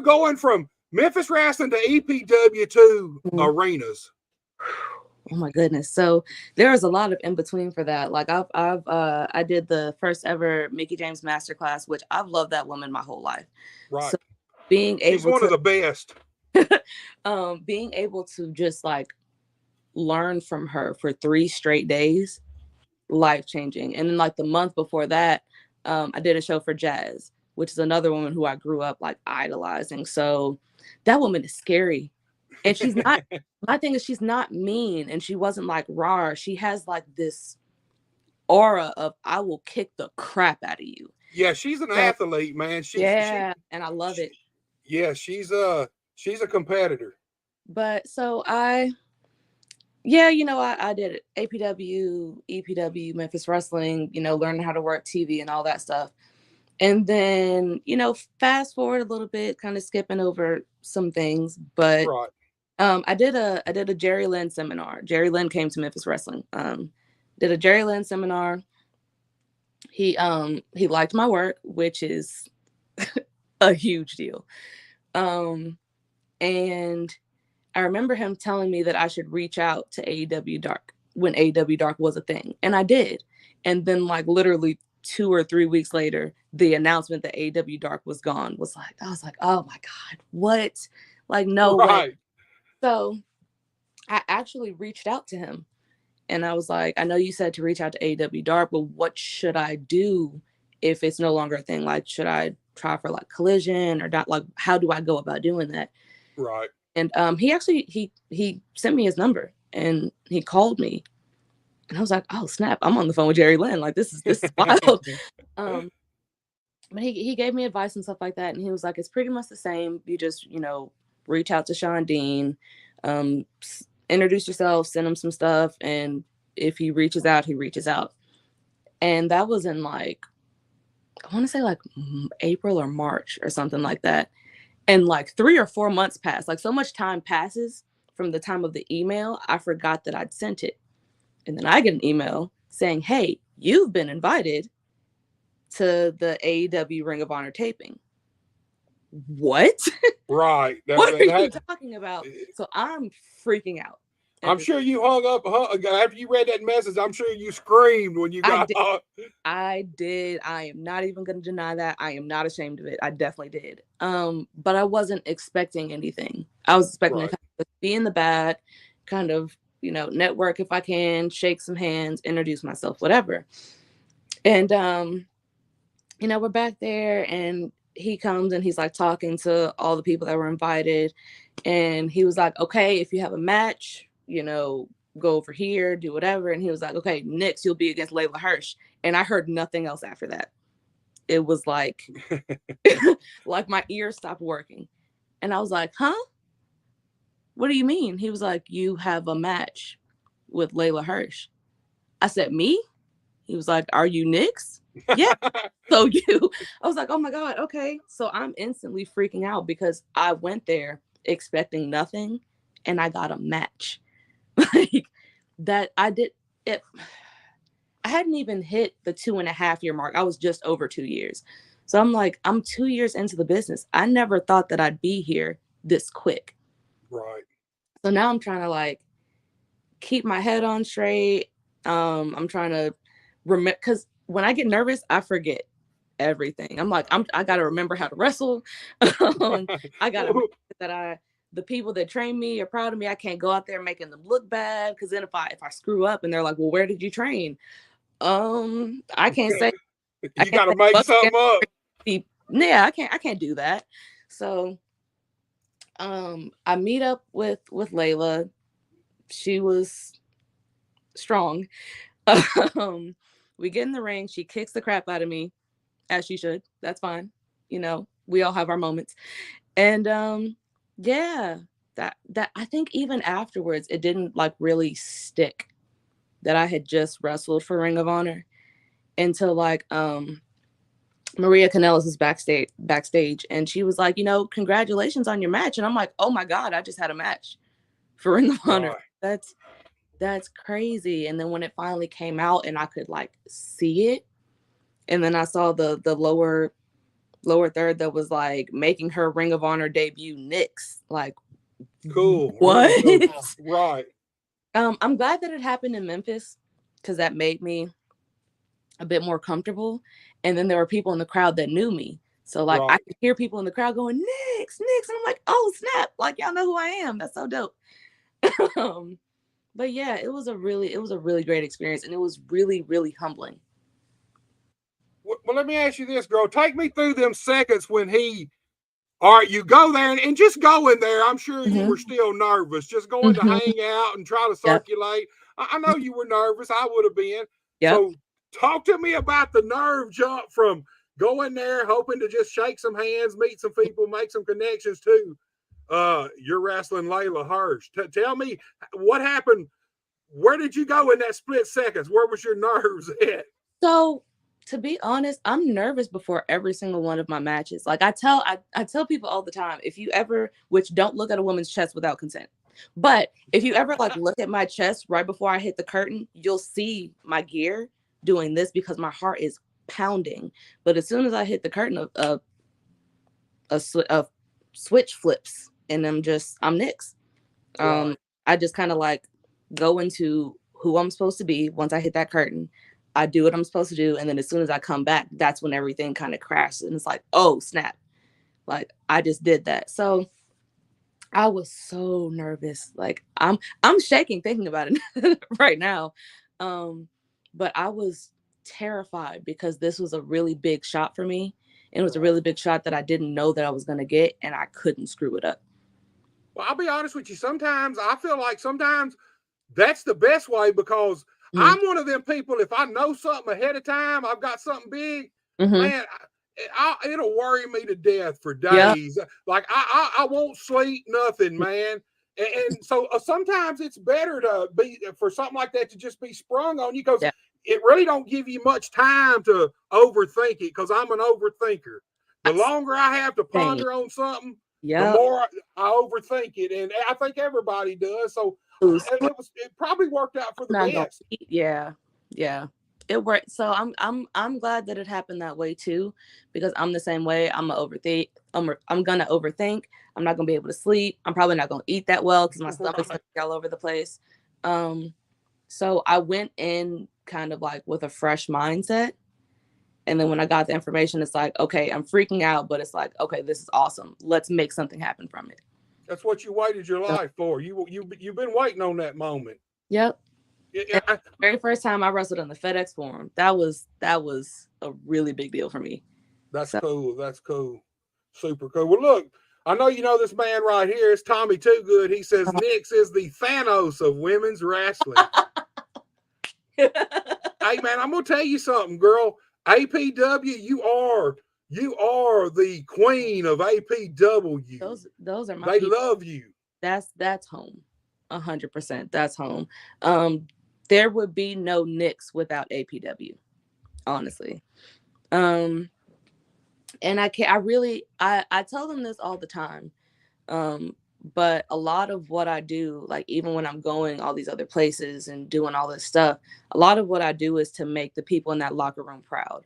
going from Memphis Wrestling to EPW to arenas. Oh my goodness. So there was a lot of in between for that. Like I did the first ever Mickie James Masterclass, which I've loved that woman my whole life. Right. So she's one of the best. Being able to just like learn from her for 3 straight days, life-changing. And then like the month before that, I did a show for Jazz, which is another woman who I grew up like idolizing. So that woman is scary. And she's not, my thing is she's not mean, and she wasn't like raw. She has like this aura of, I will kick the crap out of you. Yeah, she's an athlete, man. And I love it. Yeah, she's a competitor. But so I did it. APW, EPW, Memphis Wrestling, learning how to work TV and all that stuff. And then, fast forward a little bit, kind of skipping over some things, but I did a Jerry Lynn seminar. Jerry Lynn came to Memphis Wrestling. Did a Jerry Lynn seminar. He liked my work, which is a huge deal. And I remember him telling me that I should reach out to AEW Dark when AEW Dark was a thing. And I did. And then like literally 2 or 3 weeks later, the announcement that AEW Dark was gone was like, I was like, oh my God, what? Like, no way. So I actually reached out to him, and I was like, I know you said to reach out to AEW Dark, but what should I do if it's no longer a thing? Like, should I try for like Collision or not? Like, how do I go about doing that? Right. And he actually, he sent me his number, and he called me, and I was like, oh snap, I'm on the phone with Jerry Lynn. Like, this is wild. But he gave me advice and stuff like that. And he was like, it's pretty much the same. You just, reach out to Sean Dean, introduce yourself, send him some stuff. And if he reaches out, he reaches out. And that was in like, I want to say like April or March or something like that. And like 3 or 4 months passed. Like, so much time passes from the time of the email, I forgot that I'd sent it. And then I get an email saying, hey, you've been invited to the AEW Ring of Honor taping. What? Right. What are you talking about? So I'm freaking out. I'm sure you hung up after you read that message. I'm sure you screamed when you got off. I did. I am not even going to deny that. I am not ashamed of it. I definitely did. But I wasn't expecting anything. I was expecting to kind of be in the back, kind of, network if I can, shake some hands, introduce myself, whatever. And, we're back there, and he comes and he's like talking to all the people that were invited. And he was like, okay, if you have a match, go over here, do whatever. And he was like, okay, Nyxx, you'll be against Layla Hirsch. And I heard nothing else after that. It was like, like my ears stopped working. And I was like, huh? What do you mean? He was like, you have a match with Layla Hirsch. I said, me? He was like, are you Nyxx? Yeah. So you, I was like, oh my God, okay. So I'm instantly freaking out because I went there expecting nothing and I got a match. Like that I did it. I hadn't even hit the 2.5 year mark. I was just over 2 years. So I'm like, I'm 2 years into the business. I never thought that I'd be here this quick. Right. So now I'm trying to like keep my head on straight. I'm trying to remember, because when I get nervous, I forget everything. I'm like, I got to remember how to wrestle. I got to remember that the people that train me are proud of me. I can't go out there making them look bad, because then if I screw up and they're like, well, where did you train? I can't say. You got to make something up. Yeah, I can't do that. So I meet up with Layla. She was strong. We get in the ring. She kicks the crap out of me, as she should. That's fine. You know, we all have our moments. And yeah, that I think even afterwards, it didn't like really stick that I had just wrestled for Ring of Honor until like Maria Kanellis was backstage, and she was like, you know, congratulations on your match. And I'm like, oh my God, I just had a match for Ring of Honor. Right. That's crazy. And then when it finally came out and I could like see it, and then I saw the lower third that was like making her Ring of Honor debut, Nyxx. Like, cool. What? Really cool. Right. I'm glad that it happened in Memphis, because that made me a bit more comfortable. And then there were people in the crowd that knew me. So like I could hear people in the crowd going, Nyxx. And I'm like, oh snap. Like, y'all know who I am. That's so dope. But yeah, it was a really great experience. And it was really, really humbling. Well, let me ask you this, girl. Take me through them seconds when all right, you go there and just go in there. I'm sure you were still nervous, just going to hang out and try to circulate. Yep. I know you were nervous. I would have been. Yep. So talk to me about the nerve jump from going there, hoping to just shake some hands, meet some people, make some connections to you're wrestling Layla Hirsch. Tell me what happened. Where did you go in that split seconds? Where was your nerves at? So to be honest, I'm nervous before every single one of my matches. Like I tell people all the time, if you ever, which don't look at a woman's chest without consent, but if you ever like look at my chest right before I hit the curtain, you'll see my gear doing this because my heart is pounding. But as soon as I hit the curtain, a switch flips and I'm Nyxx. Right. I just kind of like go into who I'm supposed to be. Once I hit that curtain, I do what I'm supposed to do. And then as soon as I come back, that's when everything kind of crashes. And it's like, oh, snap. Like, I just did that. So I was so nervous. Like, I'm shaking thinking about it right now. But I was terrified because this was a really big shot for me. And it was a really big shot that I didn't know that I was going to get. And I couldn't screw it up. Well, I'll be honest with you. Sometimes I feel like that's the best way, because I'm one of them people, if I know something ahead of time, I've got something big, man, it'll worry me to death for days. Yep. Like I won't sleep, nothing, man. And so sometimes it's better to be, for something like that, to just be sprung on you, because it really don't give you much time to overthink it, because I'm an overthinker. The longer I have to ponder on something, the more I overthink it. And I think everybody does. So it probably worked out for the best. Yeah. It worked. So I'm glad that it happened that way too, because I'm the same way. I'm gonna overthink. I'm gonna overthink. I'm not gonna be able to sleep. I'm probably not gonna eat that well because my stomach's gonna be all over the place. So I went in kind of like with a fresh mindset. And then when I got the information, it's like, okay, I'm freaking out, but it's like, okay, this is awesome. Let's make something happen from it. That's what you waited your life for. You've been waiting on that moment. Yep. The very first time I wrestled on the FedEx Forum, that was a really big deal for me. That's cool. That's cool. Super cool. Well, look, I know you know this man right here. It's Tommy Too Good. He says Nyxx is the Thanos of women's wrestling. Hey man, I'm gonna tell you something, girl. APW, you are the queen of APW. Those are my They people. love you. That's home. 100%. That's home. There would be no Nyxx without APW, honestly. And I can't, I tell them this all the time. But a lot of what I do, like even when I'm going all these other places and doing all this stuff, a lot of what I do is to make the people in that locker room proud,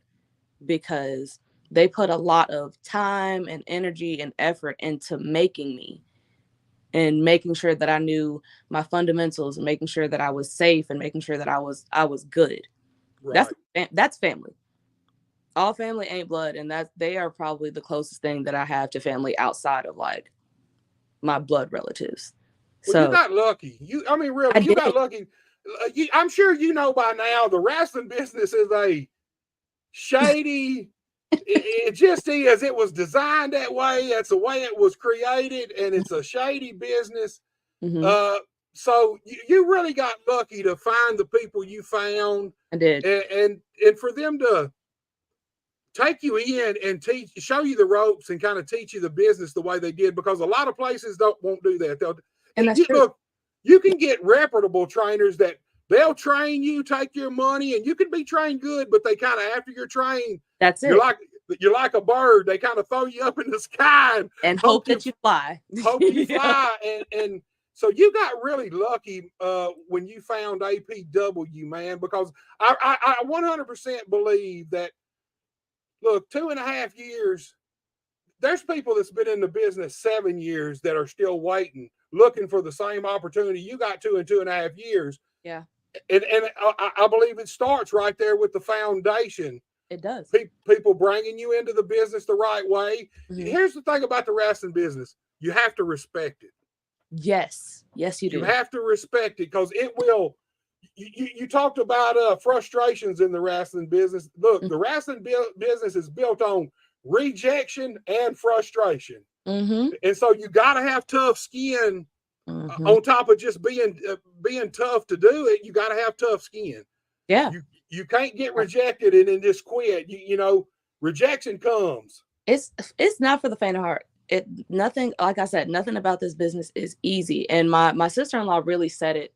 because they put a lot of time and energy and effort into making me, and making sure that I knew my fundamentals, and making sure that I was safe, and making sure that I was good. Right. That's family. All family ain't blood, and they are probably the closest thing that I have to family outside of like my blood relatives. Well, you So got lucky. I mean, I really, you got did. lucky. I'm sure you know by now the wrestling business is a shady. It just is. It was designed that way. That's the way it was created, and it's a shady business. Mm-hmm. So you really got lucky to find the people you found. I did. And for them to take you in and show you the ropes and kind of teach you the business the way they did, because a lot of places won't do that. And that's true. Look, you can get reputable trainers that they'll train you, take your money, and you can be trained good, but they kind of, after you're trained, that's it. You're like a bird. They kind of throw you up in the sky and hope that you fly. Hope you fly. And so you got really lucky when you found APW, man, because I 100% believe that, look, 2.5 years, there's people that's been in the business 7 years that are still waiting, looking for the same opportunity you got 2.5 years. Yeah. And I believe it starts right there with the foundation. It does. People bringing you into the business the right way. Mm-hmm. Here's the thing about the wrestling business. You have to respect it. Yes. Yes, you do. You have to respect it, because it will. You talked about frustrations in the wrestling business. Look, the wrestling business is built on rejection and frustration. Mm-hmm. And so you got to have tough skin. Mm-hmm. On top of just being tough to do it, you got to have tough skin. Yeah. You can't get rejected and then just quit. You know, rejection comes. It's not for the faint of heart. Nothing, like I said, nothing about this business is easy. And my sister-in-law really said it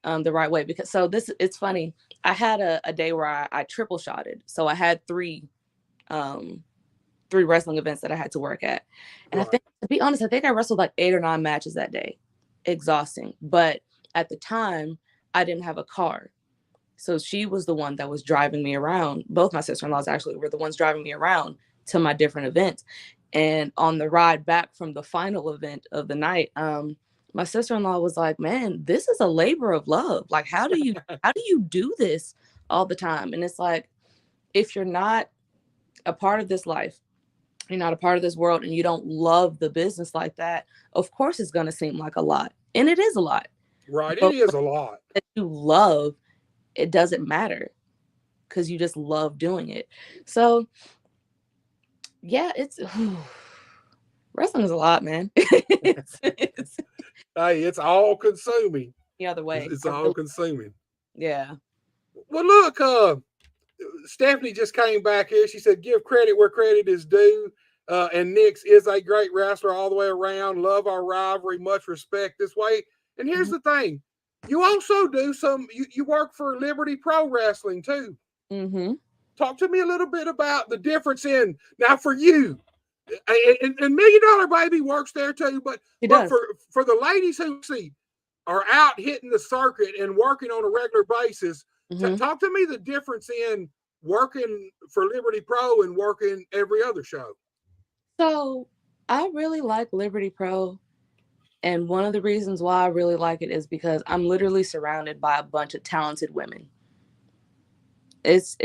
the right way, because it's funny. I had a day where I triple shotted. So I had three wrestling events that I had to work at. And right. I think, to be honest, I think I wrestled like 8 or 9 matches that day. Exhausting. But at the time, I didn't have a car. So she was the one that was driving me around. Both my sister-in-laws actually were the ones driving me around to my different events. And on the ride back from the final event of the night, my sister-in-law was like, man, this is a labor of love. Like, how do you do this all the time? And it's like, if you're not a part of this life, you're not a part of this world, and you don't love the business like that, of course it's going to seem like a lot. And it is a lot. Right. But it is a lot. That you love, it doesn't matter, because you just love doing it. So yeah, wrestling is a lot, man. Hey, it's all consuming. The other way. It's all consuming. Yeah. Well, look, Stephanie just came back here. She said, give credit where credit is due. And Nyxx is a great wrestler all the way around. Love our rivalry. Much respect this way. And here's the thing. You also do you work for Liberty Pro Wrestling too. Mm-hmm. Talk to me a little bit about the difference in, now for you, and $1 Million Baby works there too, but for the ladies who are out hitting the circuit and working on a regular basis, talk to me the difference in working for Liberty Pro and working every other show. So I really like Liberty Pro. And one of the reasons why I really like it is because I'm literally surrounded by a bunch of talented women. It's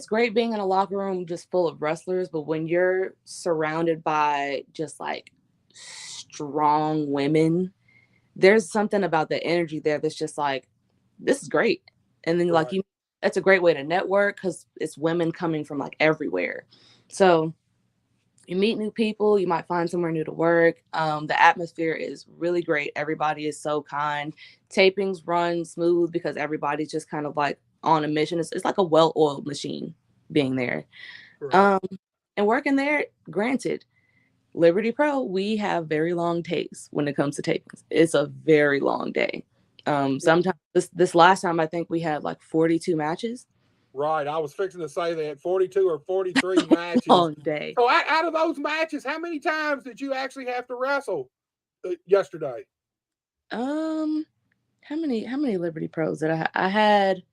great being in a locker room just full of wrestlers, but when you're surrounded by just like strong women, there's something about the energy there that's just like, this is great. And then like that's a great way to network, because it's women coming from like everywhere. So You meet new people. You might find somewhere new to work. The atmosphere is really great. Everybody is so kind. Tapings run smooth because everybody's just kind of like on a mission. It's like a well-oiled machine being there. Right. Um, and working there, granted, Liberty Pro, we have very long days when it comes to tapings. It's a very long day. Sometimes this last time I think we had like 42 matches. Right. I was fixing to say that 42 or 43 matches. Long day. So out of those matches, how many times did you actually have to wrestle yesterday? How many Liberty Pros did I have? I had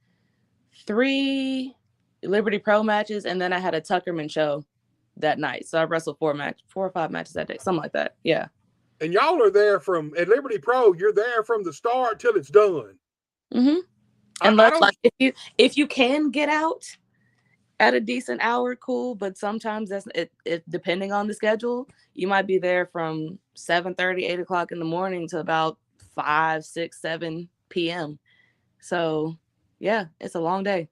3 Liberty Pro matches, and then I had a Tuckerman show that night. So I wrestled 4 or 5 matches that day, something like that. Yeah. And y'all are there at Liberty Pro. You're there from the start till it's done. Mm-hmm. And like if you can get out at a decent hour, cool. But sometimes that's it depending on the schedule, you might be there from 7:30, 8 o'clock in the morning to about 5, 6, 7 p.m. So yeah, it's a long day.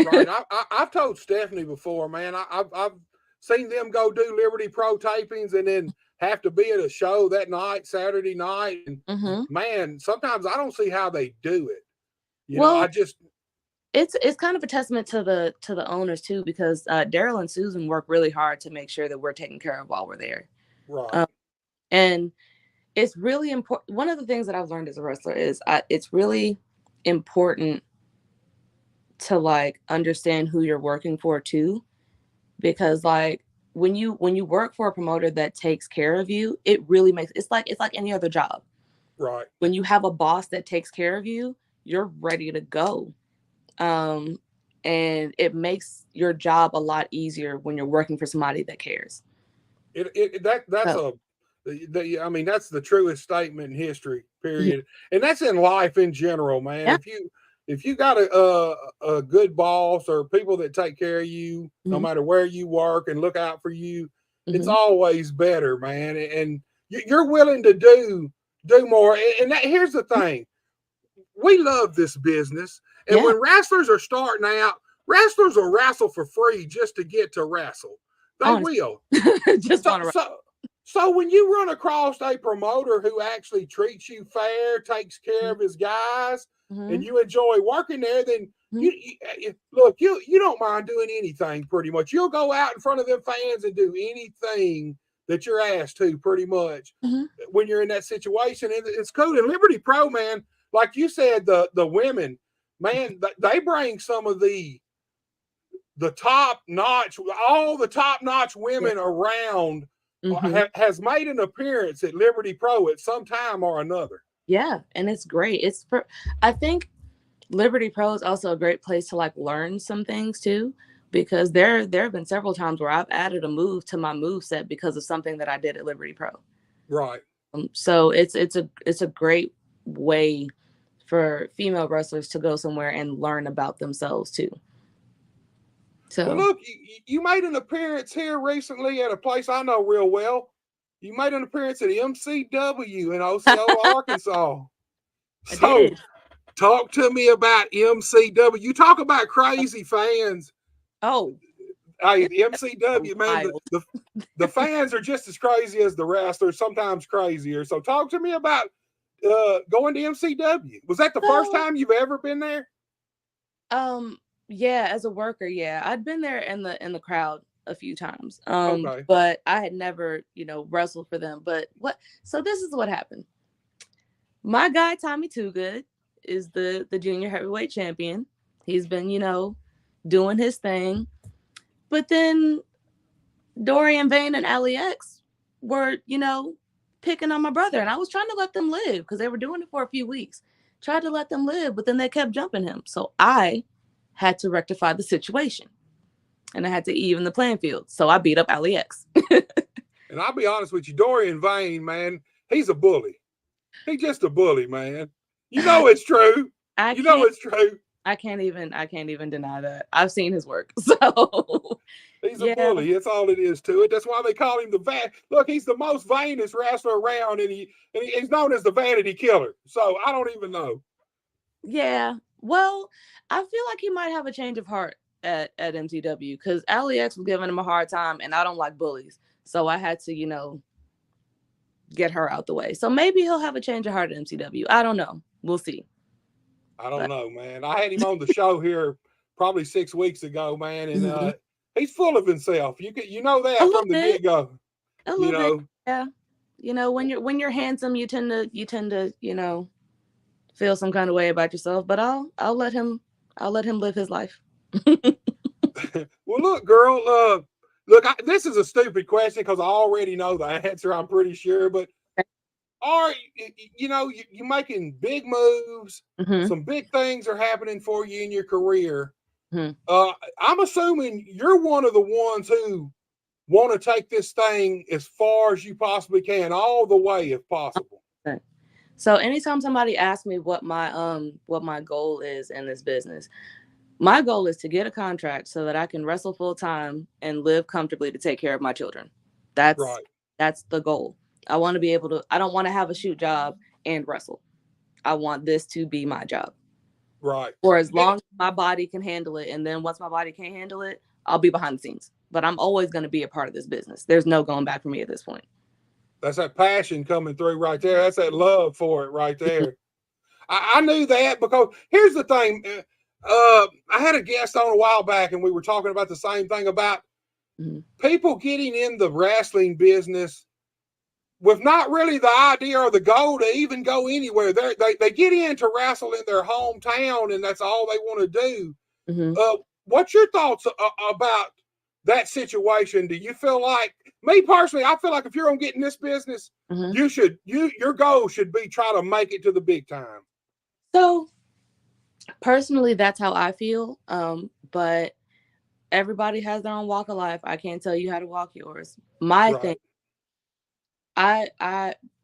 Right. I've told Stephanie before, man. I've seen them go do Liberty Pro tapings and then have to be at a show that night, Saturday night. And man, sometimes I don't see how they do it. You know, I just it's kind of a testament to the owners too, because Daryl and Susan work really hard to make sure that we're taken care of while we're there. Right. And it's really important. One of the things that I've learned as a wrestler is it's really important to like understand who you're working for too, because like when you work for a promoter that takes care of you, it really makes it's like any other job. Right. When you have a boss that takes care of you, you're ready to go. And it makes your job a lot easier when you're working for somebody that cares. I mean, that's the truest statement in history, period. And that's in life in general, man. Yeah. If you got a good boss or people that take care of you, no matter where you work and look out for you, it's always better, man. And you're willing to do more. And here's the thing. We love this business. And when wrestlers are starting out, wrestlers will wrestle for free just to get to wrestle. They will. So when you run across a promoter who actually treats you fair, takes care of his guys, and you enjoy working there, then you don't mind doing anything pretty much. You'll go out in front of them fans and do anything that you're asked to pretty much when you're in that situation. And it's cool. And Liberty Pro, man, like you said, the women, man, they bring some of the top notch, all the top notch women around. Has made an appearance at Liberty Pro at some time or another. Yeah, and it's great. I think Liberty Pro is also a great place to like learn some things too, because there have been several times where I've added a move to my move set because of something that I did at Liberty Pro. Right. So it's a great way for female wrestlers to go somewhere and learn about themselves too. So well, look, you made an appearance here recently at a place I know real well. You made an appearance at MCW in Osceola, Arkansas. So talk to me about MCW. You talk about crazy fans. Oh. Hey, MCW, man, the fans are just as crazy as the wrestlers, sometimes crazier. So talk to me about going to MCW. Was that the first time you've ever been there? Yeah, as a worker, yeah. I'd been there in the crowd a few times. But I had never, wrestled for them. But so this is what happened. My guy Tommy Too Good is the junior heavyweight champion. He's been, doing his thing. But then Dorian Vane and Ali X were, picking on my brother. And I was trying to let them live because they were doing it for a few weeks. Tried to let them live, but then they kept jumping him. So I had to rectify the situation. And I had to even the playing field. So I beat up Ali X. And I'll be honest with you, Dorian Vane, man, he's a bully. He's just a bully, man. You know it's true. It's true. I can't even deny that. I've seen his work. So he's a bully. That's all it is to it. That's why they call him the van. Look, he's the most vainest wrestler around, and he's known as the vanity killer. So I don't even know. Yeah. Well, I feel like he might have a change of heart at MCW because Ali X was giving him a hard time, and I don't like bullies. So I had to, you know, get her out the way. So maybe he'll have a change of heart at MCW. I don't know. We'll see. I don't know, man. I had him on the show here probably 6 weeks ago, man, and he's full of himself. You know that from the get go. A little bit, yeah. You know, when you're handsome, you tend to you know, feel some kind of way about yourself. But I'll let him live his life. Well, look, girl. Look, this is a stupid question because I already know the answer. I'm pretty sure, but are you know you're making big moves? Some big things are happening for you in your career. I'm assuming you're one of the ones who want to take this thing as far as you possibly can, all the way if possible. So anytime somebody asks me what my goal is in this business, my goal is to get a contract so that I can wrestle full time and live comfortably to take care of my children. That's the goal. I want to be able to, I don't want to have a shoot job and wrestle. I want this to be my job. Right. For as long as my body can handle it. And then once my body can't handle it, I'll be behind the scenes. But I'm always going to be a part of this business. There's no going back for me at this point. That's that passion coming through right there. That's that love for it right there. I knew that because here's the thing. I had a guest on a while back and we were talking about the same thing about people getting in the wrestling business with not really the idea or the goal to even go anywhere. They get in to wrestle in their hometown and that's all they want to do. What's your thoughts about that situation? Do you feel like, me personally, I feel like if you're going to get in this business, your goal should be try to make it to the big time. So personally, that's how I feel. But everybody has their own walk of life. I can't tell you how to walk yours. My thing,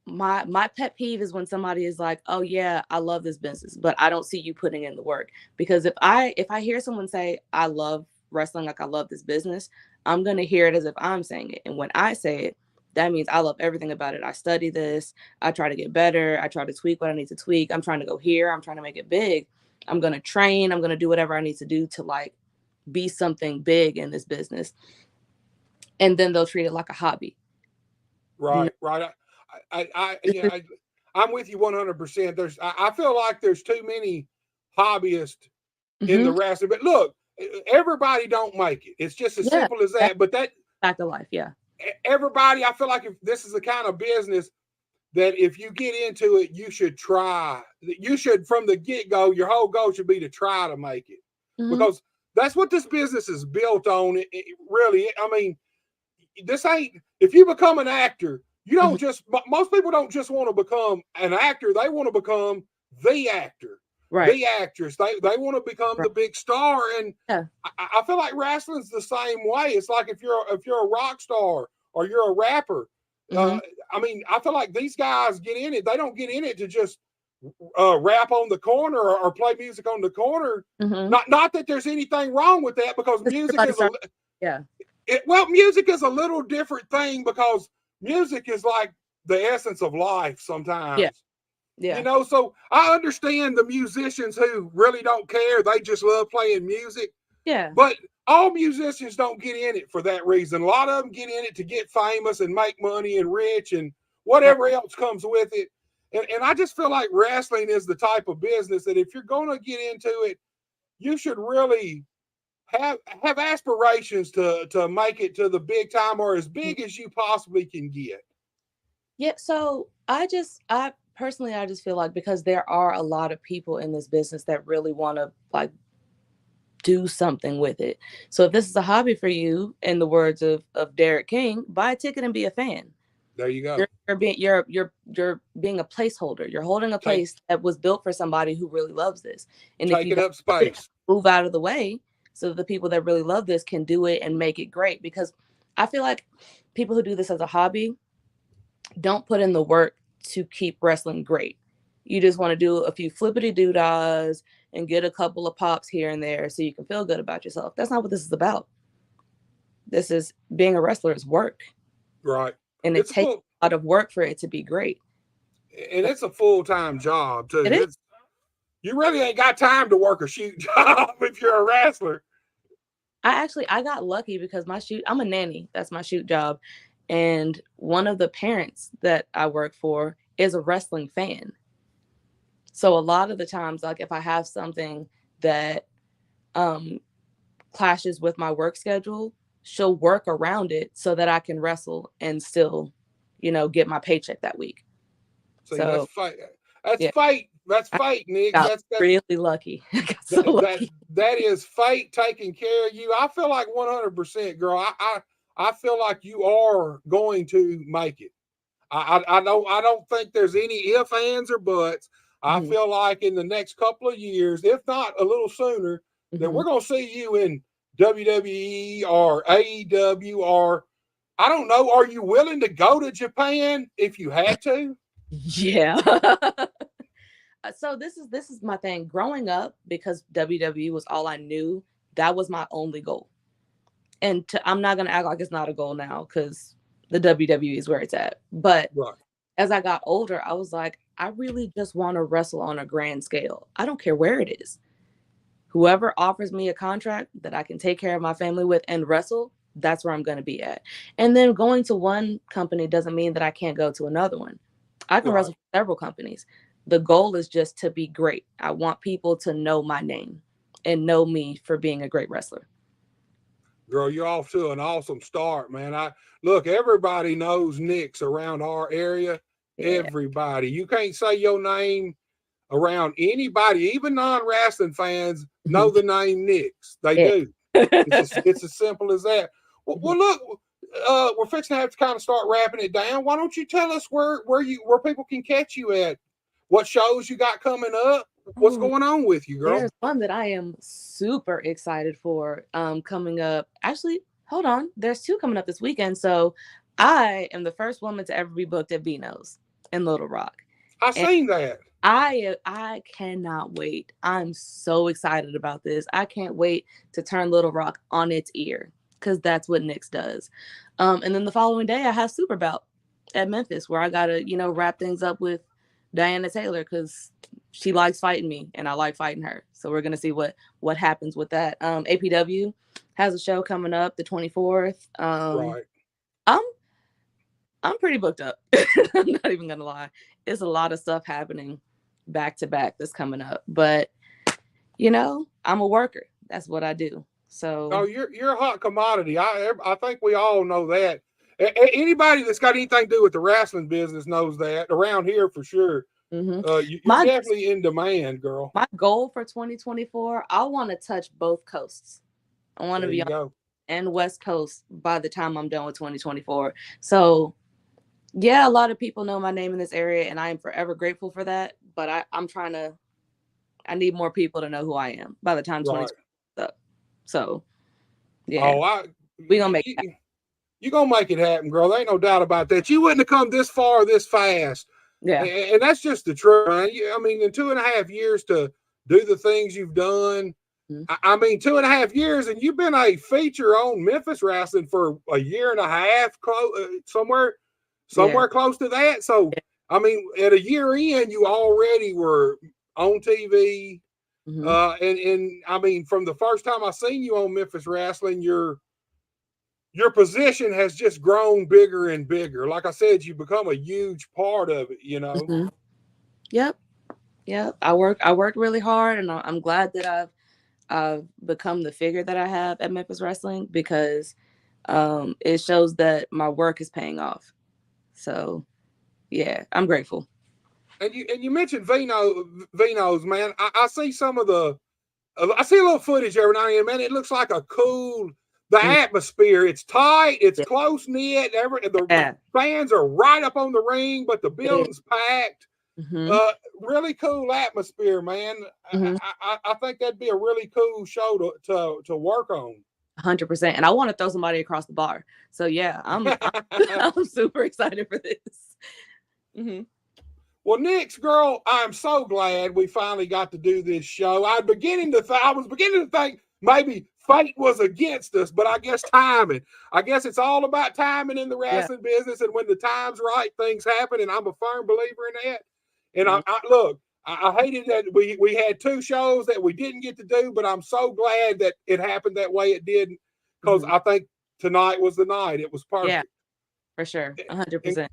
my pet peeve is when somebody is like, oh yeah, I love this business, but I don't see you putting in the work. Because if I hear someone say, I love wrestling, like I love this business, I'm going to hear it as if I'm saying it. And when I say it, that means I love everything about it. I study this. I try to get better. I try to tweak what I need to tweak. I'm trying to go here. I'm trying to make it big. I'm going to train. I'm going to do whatever I need to do to like be something big in this business. And then they'll treat it like a hobby. Right. I'm with you 100%. I feel like there's too many hobbyists in the wrestling. But look, everybody don't make it. It's just as simple as that. But that back to life, yeah. Everybody, I feel like if this is the kind of business that if you get into it, you should try. You should, from the get-go, your whole goal should be to try to make it. Because that's what this business is built on. It really, I mean, this ain't, if you become an actor, you don't just, most people don't just want to become an actor. They want to become the actor, the actress. They want to become the big star. And I feel like wrestling's the same way. It's like if you're a rock star or you're a rapper, I mean, I feel like these guys get in it. They don't get in it to just rap on the corner or play music on the corner. Not that there's anything wrong with that, because music is music is a little different thing, because music is like the essence of life sometimes. You know, so I understand the musicians who really don't care. They just love playing music. But all musicians don't get in it for that reason. A lot of them get in it to get famous and make money and rich and whatever else comes with it. And I just feel like wrestling is the type of business that if you're going to get into it, you should really have aspirations to make it to the big time, or as big as you possibly can get. Yeah. So I personally just feel like, because there are a lot of people in this business that really want to like do something with it. So if this is a hobby for you, in the words of Derek King, buy a ticket and be a fan. There you go. You're being a placeholder. You're holding a place that was built for somebody who really loves this. And if you up space, move out of the way so that the people that really love this can do it and make it great. Because I feel like people who do this as a hobby don't put in the work to keep wrestling great. You just want to do a few flippity doodahs and get a couple of pops here and there so you can feel good about yourself. That's not what this is about. This is, being a wrestler is work. Right. And it takes a lot of work for it to be great. And it's a full-time job too. You really ain't got time to work a shoot job if you're a wrestler. I got lucky because I'm a nanny. That's my shoot job. And one of the parents that I work for is a wrestling fan. So a lot of the times, like if I have something that clashes with my work schedule, she'll work around it so that I can wrestle and still, get my paycheck that week. See, So that's fate. That's yeah, fate. That's I fate, Nyxx. got That's really lucky. I got so lucky. that is fate taking care of you. I feel like 100%, girl. I feel like you are going to make it. I don't think there's any if, ands, or buts. I feel like in the next couple of years, if not a little sooner, that we're going to see you in WWE or AEW, or I don't know. Are you willing to go to Japan if you had to? Yeah. So this is my thing. Growing up, because WWE was all I knew, that was my only goal. And I'm not gonna act like it's not a goal now, because the WWE is where it's at. But Right. as I got older, I was like, I really just want to wrestle on a grand scale. I don't care where it is. Whoever offers me a contract that I can take care of my family with and wrestle, that's where I'm going to be at. And then going to one company doesn't mean that I can't go to another one. I can wrestle for several companies. The goal is just to be great. I want people to know my name and know me for being a great wrestler. Girl, you're off to an awesome start, man. Look, everybody knows Nyxx around our area. Yeah. Everybody. You can't say your name around anybody, even non-wrestling fans know the name Nyxx. They do. It's as simple as that. Well, look, we're fixing to have to kind of start wrapping it down. Why don't you tell us where people can catch you at? What shows you got coming up? What's going on with you, girl? There's one that I am super excited for coming up. Actually, hold on. There's two coming up this weekend. So I am the first woman to ever be booked at Vino's in Little Rock. I seen that. I cannot wait. I'm so excited about this. I can't wait to turn Little Rock on its ear, because that's what Nyxx does. And then the following day, I have Super Bout at Memphis, where I gotta, wrap things up with Diana Taylor, because she likes fighting me and I like fighting her. So we're gonna see what happens with that. APW has a show coming up the 24th. Right. I'm pretty booked up. I'm not even gonna lie. It's a lot of stuff happening back to back that's coming up. But I'm a worker. That's what I do. So you're a hot commodity. I think we all know that. Anybody that's got anything to do with the wrestling business knows that around here for sure. You're definitely in demand, girl. My goal for 2024, I want to touch both coasts. I want to be on and West Coast by the time I'm done with 2024. So yeah, a lot of people know my name in this area, and I am forever grateful for that. But I need more people to know who I am by the time 2024 up. So yeah. We gonna make it happen. You're gonna make it happen, girl. There ain't no doubt about that. You wouldn't have come this far this fast. Yeah. And that's just the truth, man. I mean, in 2.5 years to do the things you've done. I mean, 2.5 years, and you've been a feature on Memphis Wrestling for a year and a half, somewhere close to that. So, I mean, at a year in, you already were on TV. And I mean, from the first time I seen you on Memphis Wrestling, your position has just grown bigger and bigger. Like I said, you become a huge part of it, Yep. I worked really hard, and I'm glad that I've become the figure that I have at Memphis Wrestling, because it shows that my work is paying off. So yeah, I'm grateful. And you mentioned Vino's, man. I see some of I see a little footage every now and then, man. It looks like a cool, the atmosphere. It's tight, it's close knit. The fans are right up on the ring, but the building's packed. Really cool atmosphere, man. I think that'd be a really cool show to work on. 100%. And I want to throw somebody across the bar. So yeah, I'm super excited for this. Well, Nyxx, girl, I'm so glad we finally got to do this show. I was beginning to think maybe fate was against us, but I guess timing. I guess it's all about timing in the wrestling business, and when the time's right, things happen, and I'm a firm believer in that. And I hated that we had two shows that we didn't get to do, but I'm so glad that it happened that way it did, because I think tonight was the night. It was perfect. For sure. And 100%.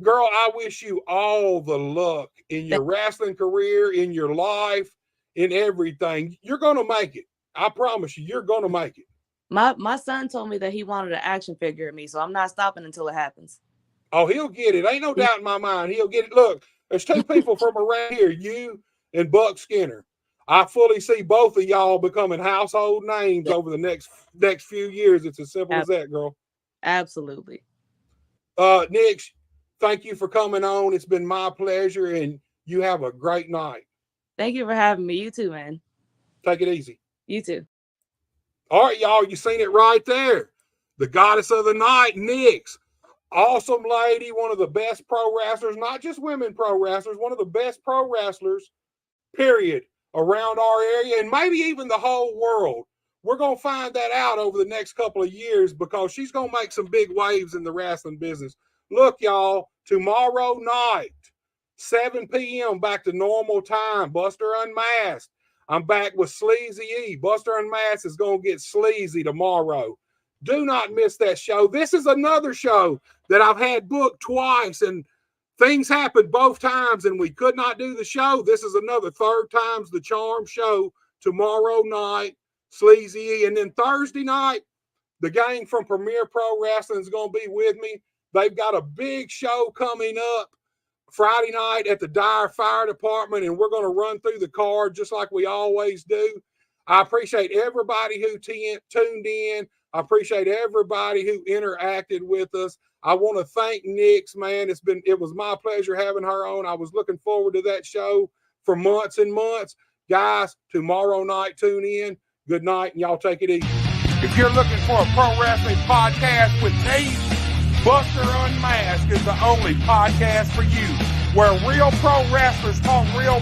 girl, I wish you all the luck in your wrestling career, in your life, in everything. You're going to make it. I promise you, you're going to make it. My son told me that he wanted an action figure of me, so I'm not stopping until it happens. Oh, he'll get it. Ain't no doubt in my mind. He'll get it. Look, there's two people from around here, you and Buck Skinner. I fully see both of y'all becoming household names over the next few years. It's as simple as that, girl. Absolutely. Nyxx, thank you for coming on. It's been my pleasure, and you have a great night. Thank you for having me. You too, man. Take it easy. You too. All right, y'all, you seen it right there. The goddess of the night, Nyxx. Awesome lady, one of the best pro wrestlers, not just women pro wrestlers, one of the best pro wrestlers, period, around our area and maybe even the whole world. We're going to find that out over the next couple of years because she's going to make some big waves in the wrestling business. Look, y'all, tomorrow night, 7 p.m., back to normal time, Buster Unmasked. I'm back with Sleazy E. Buster Unmasked is going to get sleazy tomorrow. Do not miss that show. This is another show that I've had booked twice, and things happened both times, and we could not do the show. This is another third time's the charm show tomorrow night, Sleazy E. And then Thursday night, the gang from Premier Pro Wrestling is going to be with me. They've got a big show coming up Friday night at the Dyer Fire Department, and we're going to run through the card just like we always do. I appreciate everybody who tuned in. I appreciate everybody who interacted with us. I want to thank Nyxx, man. It was my pleasure having her on. I was looking forward to that show for months and months. Guys, tomorrow night, tune in. Good night, and y'all take it easy. If you're looking for a pro wrestling podcast with me, Buster Unmasked is the only podcast for you, where real pro wrestlers talk real